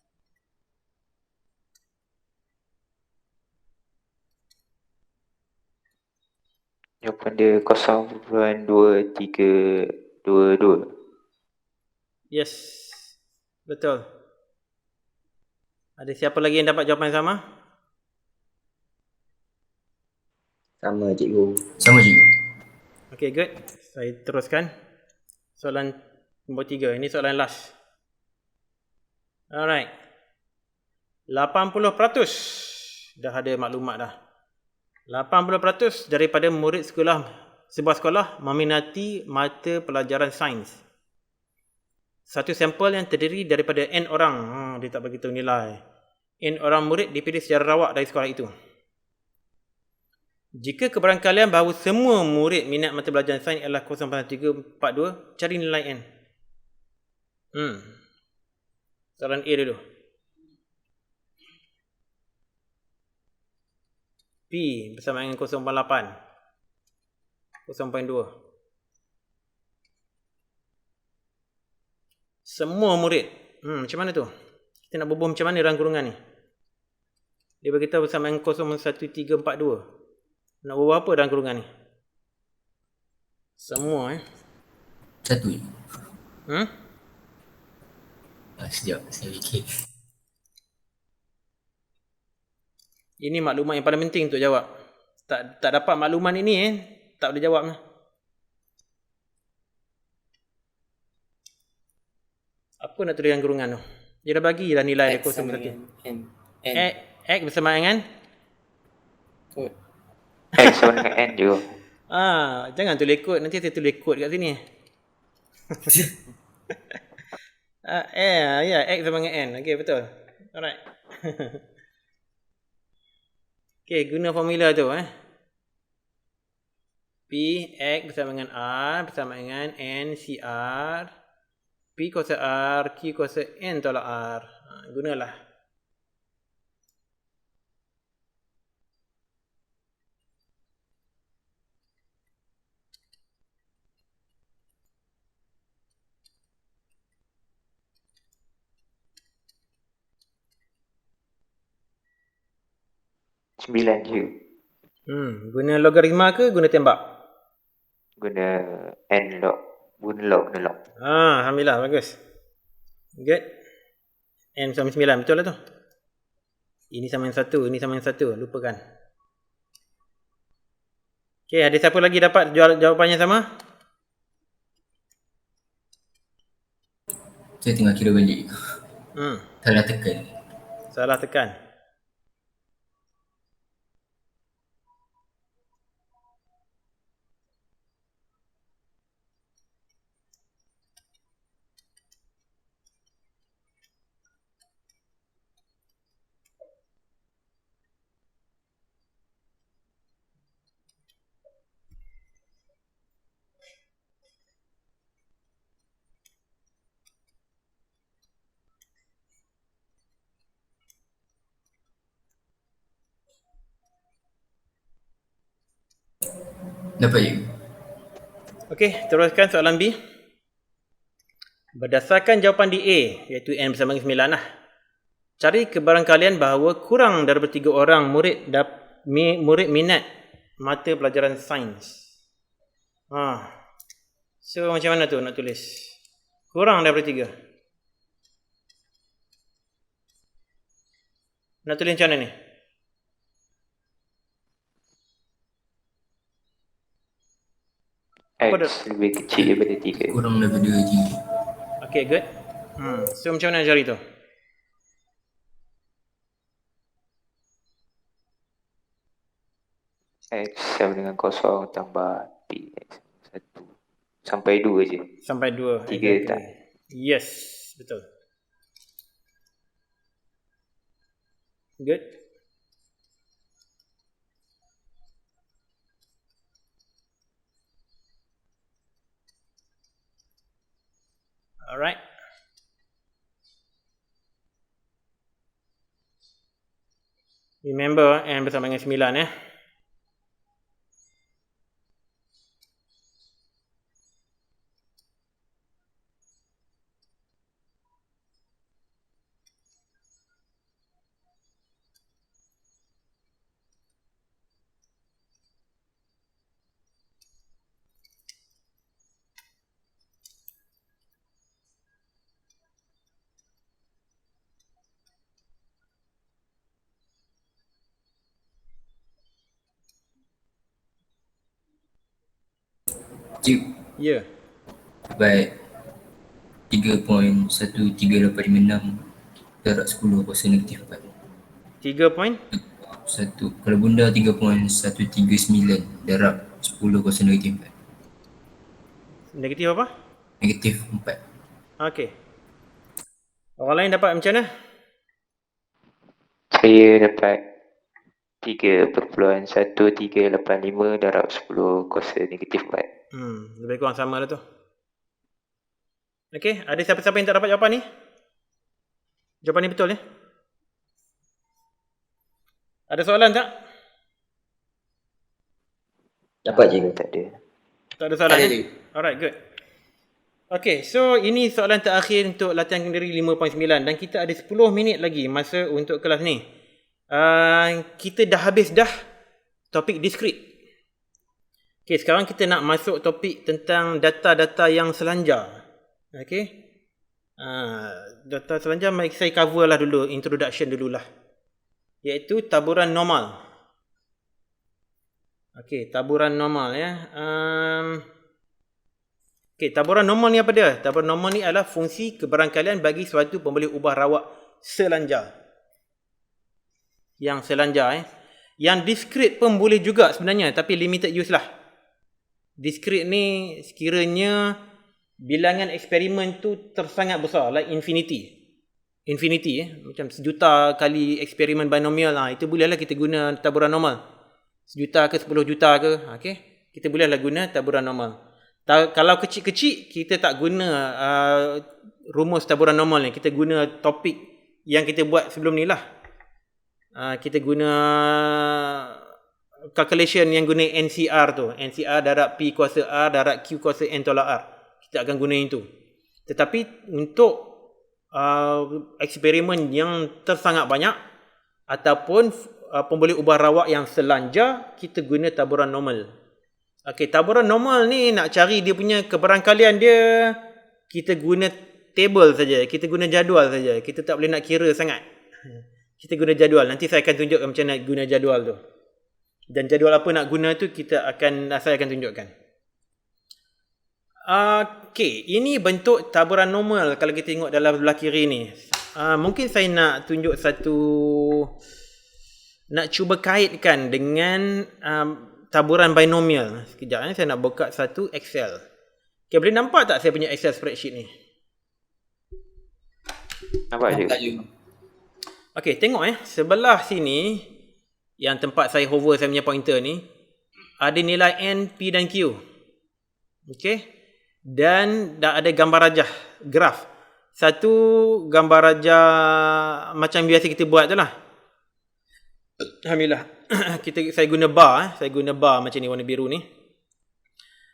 Jawapan dia 0.2322. Yes. Betul. Ada siapa lagi yang dapat jawapan sama? Sama cikgu. Sama cikgu. Okay, good. Saya teruskan. Soalan nombor 3. Ini soalan last. Alright. 80% dah ada maklumat dah. 80% daripada murid sebuah sekolah meminati mata pelajaran sains. Satu sampel yang terdiri daripada N orang. Dia tak beritahu nilai. N orang murid dipilih secara rawak dari sekolah itu. Jika kebarangkalian bahawa semua murid minat mata pelajaran sains adalah 0.342, cari nilai N. Soalan A dulu. P bersama dengan 0.8. 0.2. Semua murid. Macam mana tu? Kita nak berbual macam mana rangkurungan ni? Dia beritahu bersama dengan 0.1342. Nak berbual apa rangkurungan ni? Semua Satu je. Sekejap, saya fikir. Ini maklumat yang paling penting untuk jawab. Tak dapat makluman ini tak boleh jawab. Apa nak tulis yang kurungan tu? Dia dah bagi dah nilai dia X sama 0.1. dengan N. N. X bersama dengan Kod. X sama dengan N juga. jangan tulis kod, nanti saya tulis kod kat sini. Ya, X sama dengan N. Okey, betul. Alright. Okey, guna formula tu P X bersama dengan R bersama dengan N CR. P kuasa R, Q kuasa N tolak R. Gunalah. Sembilan je. Guna logaritma ke guna tembak? Guna N log. Guna log. Alhamdulillah, bagus. Good. N sama 9, betul lah tu. Ini sama dengan 1, ini sama dengan 1. Lupakan. Okay, ada siapa lagi dapat jawapannya sama? Saya tengah kira balik. Salah tekan. Salah tekan. Dapat je. Okey, teruskan soalan B. Berdasarkan jawapan di A, iaitu N bersama dengan 9 lah. Cari kebarangkalian bahawa kurang daripada 3 orang murid minat mata pelajaran sains. So macam mana tu nak tulis? Kurang daripada 3. Nak tulis macam mana ni? X lebih kecil daripada 3. Kurang daripada 3. Okay, good. So macam mana cari tu? X sama dengan 0 tambah P X 1. Sampai 2 je. Sampai 2. 3 tak. Yes, betul. Good. Alright. Remember N bersama dengan 9 Cik, Ya. dapat 3.13856 darab 10 kuasa negatif 4. 3 point? 1. Kalau bunda 3.139 darab 10 kuasa negatif 4. Negatif apa? Negatif 4. Okay. Orang lain dapat macam mana? Saya dapat 3.1385 darab 10 kuasa negatif 4. Lebih kurang sama lah tu. Okay, ada siapa-siapa yang tak dapat jawapan ni? Jawapan ni betul Ada soalan tak? Dapat cikgu. Tak ada. Tak ada soalan Ada. Alright, good. Okay, so ini soalan terakhir untuk latihan kendiri 5.9 dan kita ada 10 minit lagi masa untuk kelas ni. Kita dah habis dah topik discrete. Okay, sekarang kita nak masuk topik tentang data-data yang selanjar. Okay. Data selanjar mari saya cover lah dulu, introduction dululah. Iaitu taburan normal. Okay, taburan normal ya. Okey, taburan normal ni apa dia? Taburan normal ni adalah fungsi kebarangkalian bagi suatu pemboleh ubah rawak selanjar. Yang selanjar Yang discrete pun boleh juga sebenarnya, tapi limited use lah. Discrete ni sekiranya bilangan eksperimen tu tersangat besar, like infinity. Macam 1 juta kali eksperimen binomial lah, itu bolehlah kita guna taburan normal. 1 juta ke 10 juta ke, okey, kita bolehlah guna taburan normal. Kalau kecil-kecil, kita tak guna rumus taburan normal ni. Kita guna topik yang kita buat sebelum ni lah. Kita guna calculation yang guna NCR tu. NCR darab P kuasa R darab Q kuasa N tolak R. Kita akan guna itu. Tetapi untuk eksperimen yang tersangat banyak ataupun pemboleh ubah rawak yang selanjar, kita guna taburan normal. Okey, taburan normal ni nak cari dia punya kebarangkalian dia, kita guna table saja, kita guna jadual saja. Kita tak boleh nak kira sangat. Kita guna jadual. Nanti saya akan tunjukkan macam nak guna jadual tu. Dan jadual apa nak guna tu saya akan tunjukkan. Okey, ini bentuk taburan normal kalau kita tengok dalam belah kiri ni. Mungkin saya nak tunjuk nak cuba kaitkan dengan taburan binomial. Sekejap saya nak buka satu Excel. Okay, boleh nampak tak saya punya Excel spreadsheet ni? Nampak je. Okay, tengok sebelah sini yang tempat saya hover saya punya pointer ni, ada nilai N, P dan Q. Okay, dan dah ada gambar rajah, graf. Satu gambar rajah macam biasa kita buat tu lah. Alhamdulillah. Saya guna bar, macam ni, warna biru ni.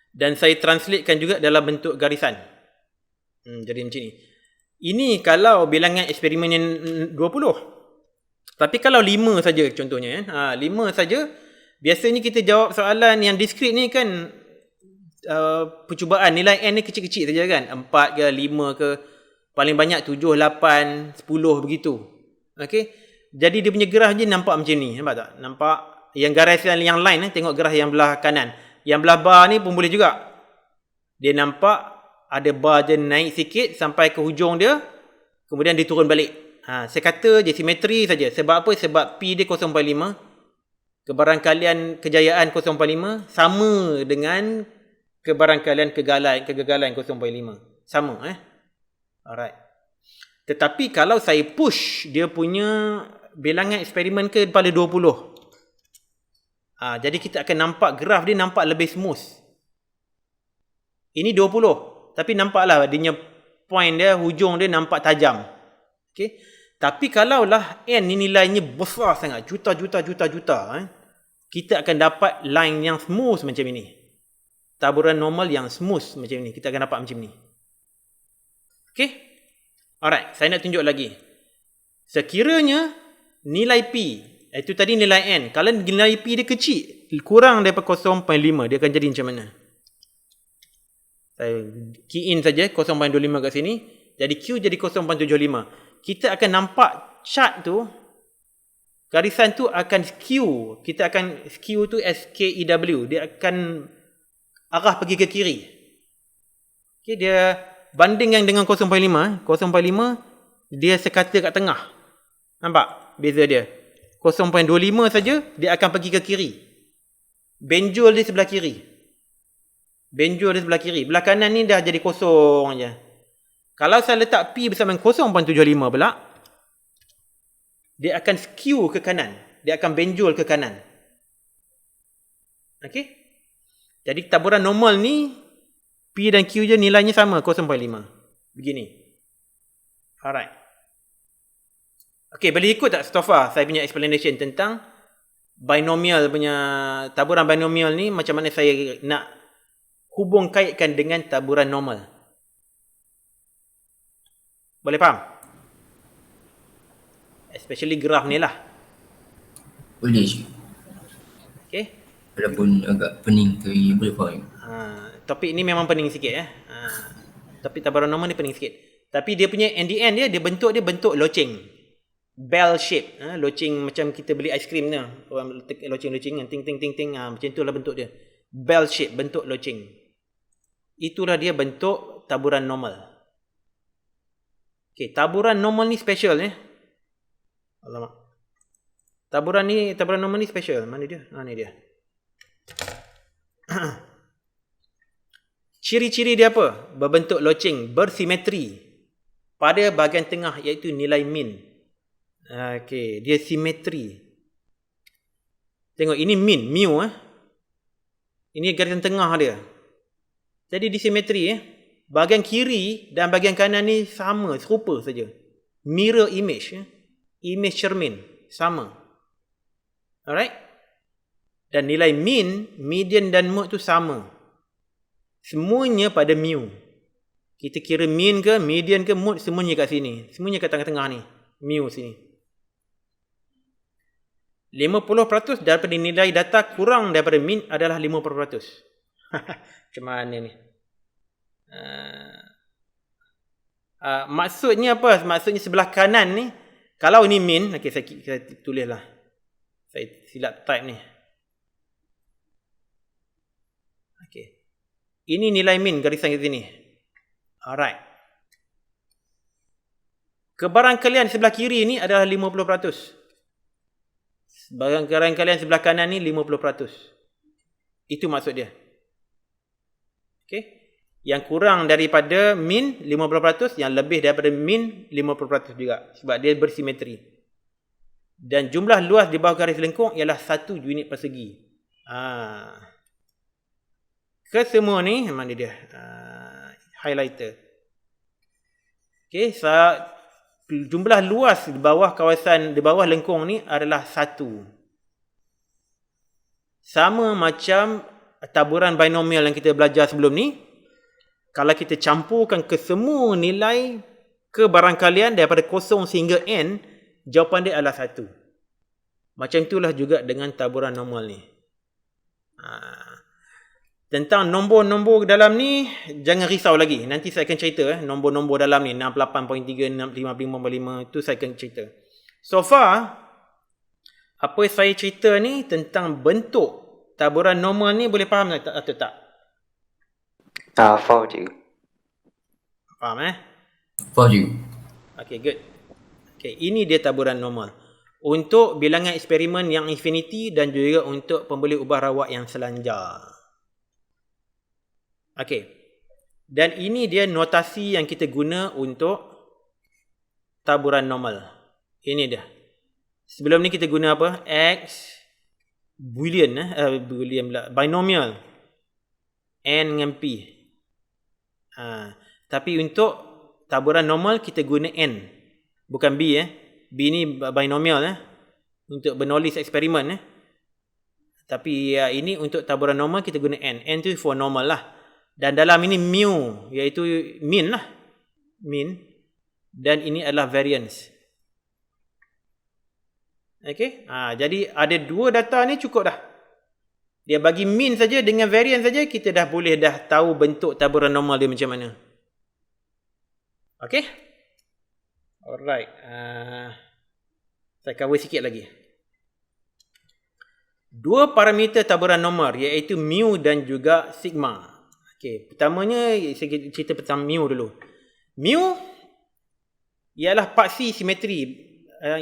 Dan saya translatekan juga dalam bentuk garisan. Jadi macam ni. Ini kalau bilangan eksperimen yang 20. Tapi kalau 5 saja contohnya, 5 saja, biasanya kita jawab soalan yang discrete ni kan, percubaan nilai N ni kecil-kecil saja kan, 4 ke 5 ke, paling banyak 7, 8, 10 begitu. Okey. Jadi dia punya graf je nampak macam ni. Nampak tak? Nampak yang garisan yang line, tengok graf yang belah kanan. Yang belah bar ni pun boleh juga. Dia nampak ada bar je naik sikit sampai ke hujung dia, kemudian dia turun balik. Saya kata je simetri saja. Sebab apa? Sebab P dia 0.5. Kebarangkalian kejayaan 0.5 sama dengan kebarangkalian kegagalan 0.5. Sama Alright. Tetapi kalau saya push dia punya bilangan eksperimen kepada 20. Jadi kita akan nampak graf dia nampak lebih smooth. Ini 20. Tapi nampaklah dia punya point dia, hujung dia nampak tajam. Okay. Tapi kalaulah N ni nilainya besar sangat, juta, kita akan dapat line yang smooth macam ini. Taburan normal yang smooth macam ini. Kita akan dapat macam ni. Okay. Alright, saya nak tunjuk lagi. Sekiranya nilai P, itu tadi nilai N. Kalau nilai P dia kecil, kurang daripada 0.5, dia akan jadi macam mana? Saya key in saja 0.25 kat sini. Jadi Q jadi 0.75. Kita akan nampak chart tu, garisan tu akan skew. Kita akan skew tu SKEW. Dia akan arah pergi ke kiri. Okay, dia banding yang dengan 0.5. 0.5 dia sekata kat tengah. Nampak beza dia? 0.25 saja dia akan pergi ke kiri. Benjol dia sebelah kiri. Belah kanan ni dah jadi kosong je. Kalau saya letak P bersama 0.75 pula, dia akan skew ke kanan. Dia akan benjol ke kanan. Okey? Jadi taburan normal ni P dan Q je nilainya sama 0.5. Begini. Alright. Okey, boleh ikut tak so far saya punya explanation tentang binomial punya, taburan binomial ni macam mana saya nak hubung kaitkan dengan taburan normal. Boleh faham? Especially graf ni lah. Boleh je. Okay. Walaupun agak pening tapi boleh faham. Topik ni memang pening sikit Topik taburan normal ni pening sikit. Tapi dia punya NDN dia bentuk loceng. Bell shape. Loceng macam kita beli aiskrim ni. Orang letak loceng ting macam itulah bentuk dia. Bell shape, bentuk loceng. itulah dia bentuk taburan normal. Okey, taburan normal ni special Alamak. Taburan normal ni special. Mana dia? Ni dia. Ciri-ciri dia apa? Berbentuk loceng, bersimetri pada bahagian tengah iaitu nilai min. Okey, dia simetri. Tengok ini min, mu Ini garisan tengah dia. Jadi disimetri Bahagian kiri dan bahagian kanan ni sama, serupa saja. Mirror image. Image cermin. Sama. Alright? Dan nilai min, median dan mode tu sama. Semuanya pada mu. Kita kira min ke, median ke, mode, semuanya kat sini. Semuanya kat tengah-tengah ni. Mu sini. 50% daripada nilai data kurang daripada min adalah 50%. Macam mana ni? Maksudnya apa? Maksudnya sebelah kanan ni, kalau ni min, okay, saya tulislah. Saya silap type ni. Okay. Ini nilai min, garisan kat sini. Alright. Kebarangkalian sebelah kiri ni adalah 50%. Barangkalian sebelah kanan ni 50%. Itu maksud dia. Okay. Yang kurang daripada min 50%, yang lebih daripada min 50% juga. Sebab dia bersimetri. Dan jumlah luas di bawah garis lengkung ialah 1 unit persegi. Kesemua ni, mana dia? Highlighter. Okay, jumlah luas di bawah kawasan, di bawah lengkung ni adalah 1. Sama macam taburan binomial yang kita belajar sebelum ni. Kalau kita campurkan ke semua nilai kebarangkalian daripada 0 sehingga n, jawapan dia adalah 1. Macam itulah juga dengan taburan normal ni. Tentang nombor-nombor dalam ni, jangan risau lagi. Nanti saya akan cerita nombor-nombor dalam ni. 68.3, 65.5 itu saya akan cerita. So far, apa saya cerita ni tentang bentuk taburan normal ni boleh faham atau tak? Faham cikgu. Faham Faham cikgu. Okay, good. Okay, ini dia taburan normal. Untuk bilangan eksperimen yang infinity dan juga untuk pembeli ubah rawak yang selanjar. Okay. Dan ini dia notasi yang kita guna untuk taburan normal. Ini dia. Sebelum ni kita guna apa? X Boolean binomial N dengan P. Tapi untuk taburan normal kita guna N, bukan B. B ni binomial untuk bernolis eksperimen. Tapi ini untuk taburan normal kita guna N. N tu for normal lah. Dan dalam ini mu, iaitu min lah. Min. Dan ini adalah variance. Okay. Jadi ada dua data ni cukup dah. Dia bagi min saja dengan variance saja, kita dah boleh tahu bentuk taburan normal dia macam mana. Okay. Alright. Saya cover sikit lagi. Dua parameter taburan normal iaitu mu dan juga sigma. Okay. Pertamanya saya cerita tentang mu dulu. Mu ialah paksi simetri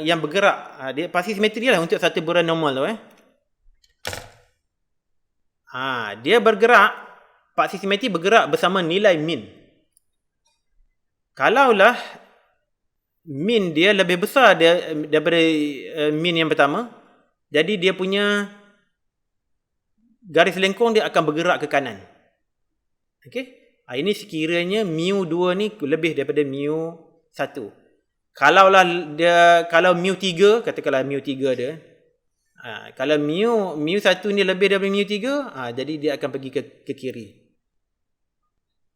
yang bergerak. Dia paksi simetri lah untuk satu taburan normal tu. Dia bergerak, paksi simetri bergerak bersama nilai min. Kalaulah min dia lebih besar daripada min yang pertama, jadi dia punya garis lengkung dia akan bergerak ke kanan. Okey? Ini sekiranya mu2 ni lebih daripada mu1. Kalau mu3, katakanlah mu3 dia, kalau mu1 ni lebih daripada mu3, jadi dia akan pergi ke kiri.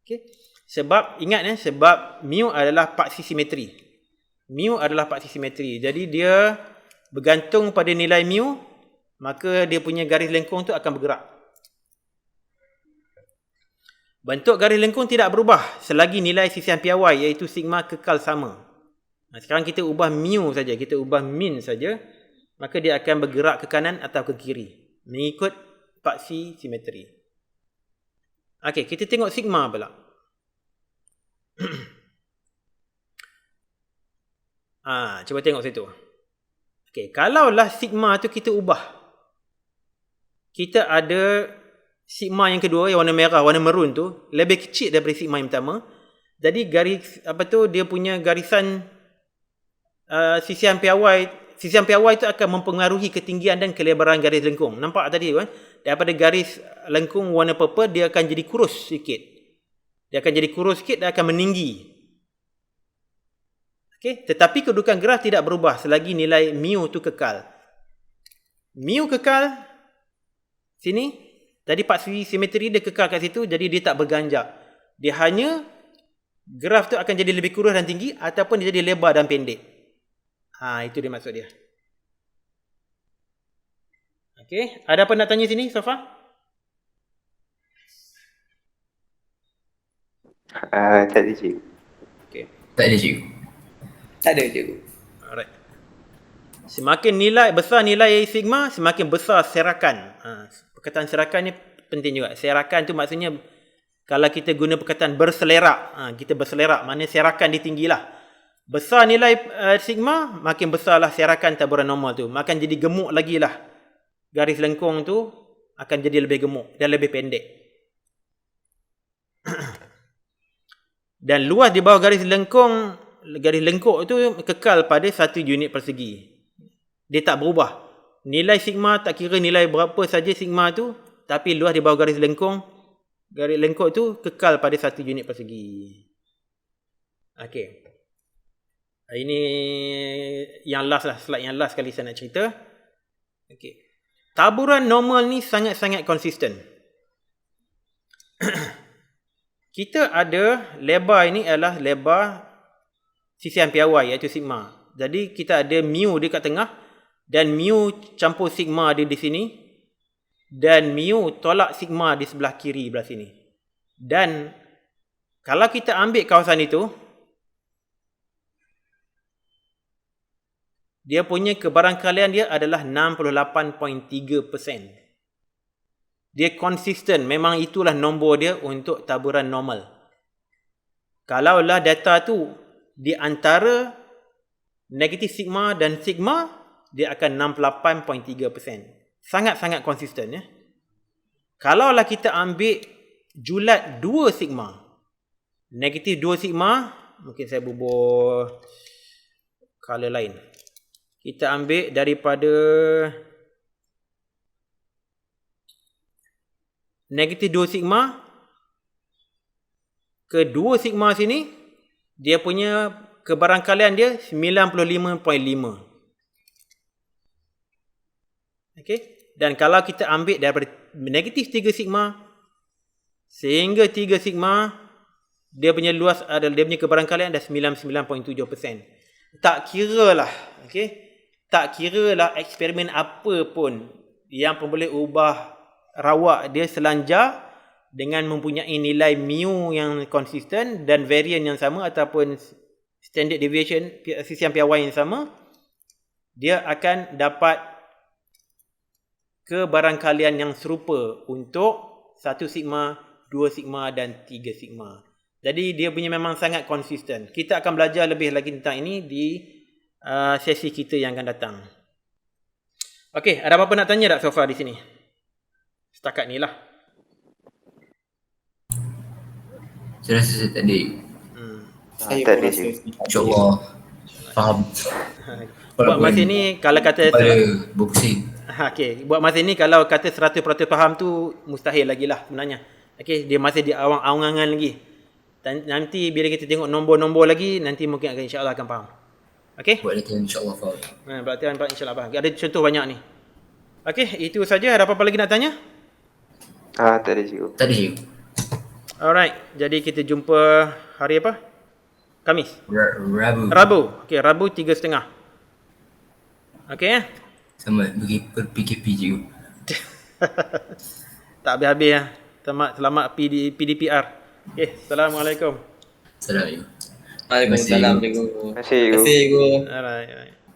Okey. Sebab ingat sebab mu adalah paksi simetri. Mu adalah paksi simetri. Jadi dia bergantung pada nilai mu, maka dia punya garis lengkung tu akan bergerak. Bentuk garis lengkung tidak berubah selagi nilai sisian piawai iaitu sigma kekal sama. Sekarang kita ubah mu saja, kita ubah min saja, maka dia akan bergerak ke kanan atau ke kiri mengikut paksi simetri. Okey, kita tengok sigma pula. Cuba tengok situ. Okey, kalaulah sigma tu kita ubah. Kita ada sigma yang kedua yang warna merah, warna maroon tu lebih kecil daripada sigma yang pertama. Jadi garis dia punya garisan sisian piawai itu akan mempengaruhi ketinggian dan kelebaran garis lengkung. Nampak tadi kan? Daripada garis lengkung warna purple dia akan jadi kurus sikit. Dia akan jadi kurus sikit dan akan meninggi. Okey, tetapi kedudukan graf tidak berubah selagi nilai mu tu kekal. Mu kekal sini. Tadi part simetri dia kekal kat situ, jadi dia tak berganjak. Dia hanya graf tu akan jadi lebih kurus dan tinggi ataupun dia jadi lebar dan pendek. Itu dia maksud dia. Okey, ada apa nak tanya sini, Safa? Tak ada cikgu. Okey. Tak ada cikgu. Tak ada cikgu. Alright. Semakin besar nilai sigma, semakin besar serakan. Perkataan serakan ni penting juga. Serakan tu maksudnya kalau kita guna perkataan berselerak, kita berselerak, maknanya serakan dia tinggilah. Besar nilai sigma, makin besarlah serakan taburan normal tu. Makin jadi gemuk lagi lah. Garis lengkung tu akan jadi lebih gemuk dan lebih pendek. Dan luas di bawah garis lengkuk tu kekal pada 1 unit persegi. Dia tak berubah. Nilai sigma tak kira nilai berapa saja sigma tu, tapi luas di bawah garis lengkuk tu kekal pada 1 unit persegi. Okey. Ini yang last lah, slide yang last kali saya nak cerita. Okey. Taburan normal ni sangat-sangat konsisten. Kita ada lebar ini adalah lebar sisian piawai iaitu sigma. Jadi kita ada mu di kat tengah dan mu campur sigma dia di sini dan mu tolak sigma di sebelah kiri belah sini. Dan kalau kita ambil kawasan itu, dia punya kebarangkalian dia adalah 68.3%. Dia konsisten, memang itulah nombor dia untuk taburan normal. Kalaulah data tu di antara negatif sigma dan sigma, dia akan 68.3%. Sangat-sangat konsisten ya. Kalaulah kita ambil julat 2 sigma, negatif 2 sigma, mungkin saya bubuh color lain. Kita ambil daripada negatif 2 sigma ke 2 sigma sini, dia punya kebarangkalian dia 95.5. Okey, dan kalau kita ambil daripada negatif 3 sigma sehingga 3 sigma, dia punya luas adalah, dia punya kebarangkalian adalah 99.7%. Tak kiralah, okey, tak kiralah eksperimen apa pun yang pun boleh ubah rawak dia selanjar dengan mempunyai nilai mu yang konsisten dan varian yang sama ataupun standard deviation sisian piawai yang sama, dia akan dapat kebarangkalian yang serupa untuk 1 sigma, 2 sigma dan 3 sigma. Jadi dia punya memang sangat konsisten. Kita akan belajar lebih lagi tentang ini di sesi kita yang akan datang. Okey, ada apa-apa nak tanya tak so far di sini? Setakat ni lah. Saya rasa saya tak ada. Saya tak pun ada rasa cikgu. InsyaAllah faham. Buat masa ni kalau kata Kepala berpusing. okey, buat masa ni kalau kata 100% faham tu mustahil lagi lah sebenarnya. Okey, dia masih di awang-awangan lagi. Nanti bila kita tengok nombor-nombor lagi, nanti mungkin akan insya-Allah akan faham. Okey? Buat latihan insyaAllah faham. Buat latihan insya-Allah faham. Ada contoh banyak ni. Okey, itu saja. Ada apa-apa lagi nak tanya? Tak ada cikgu. Tak ada cikgu. Alright, jadi kita jumpa hari apa? Khamis. Rabu. Rabu. Okey, Rabu 3.30. Okey ya? Sama bagi PKP cikgu. Tak habis-habis ya. Selamat PDPR. Okey, Assalamualaikum. Assalamualaikum. Waalaikumsalam cikgu. Terima kasih, cikgu. Terima kasih cikgu. Alright.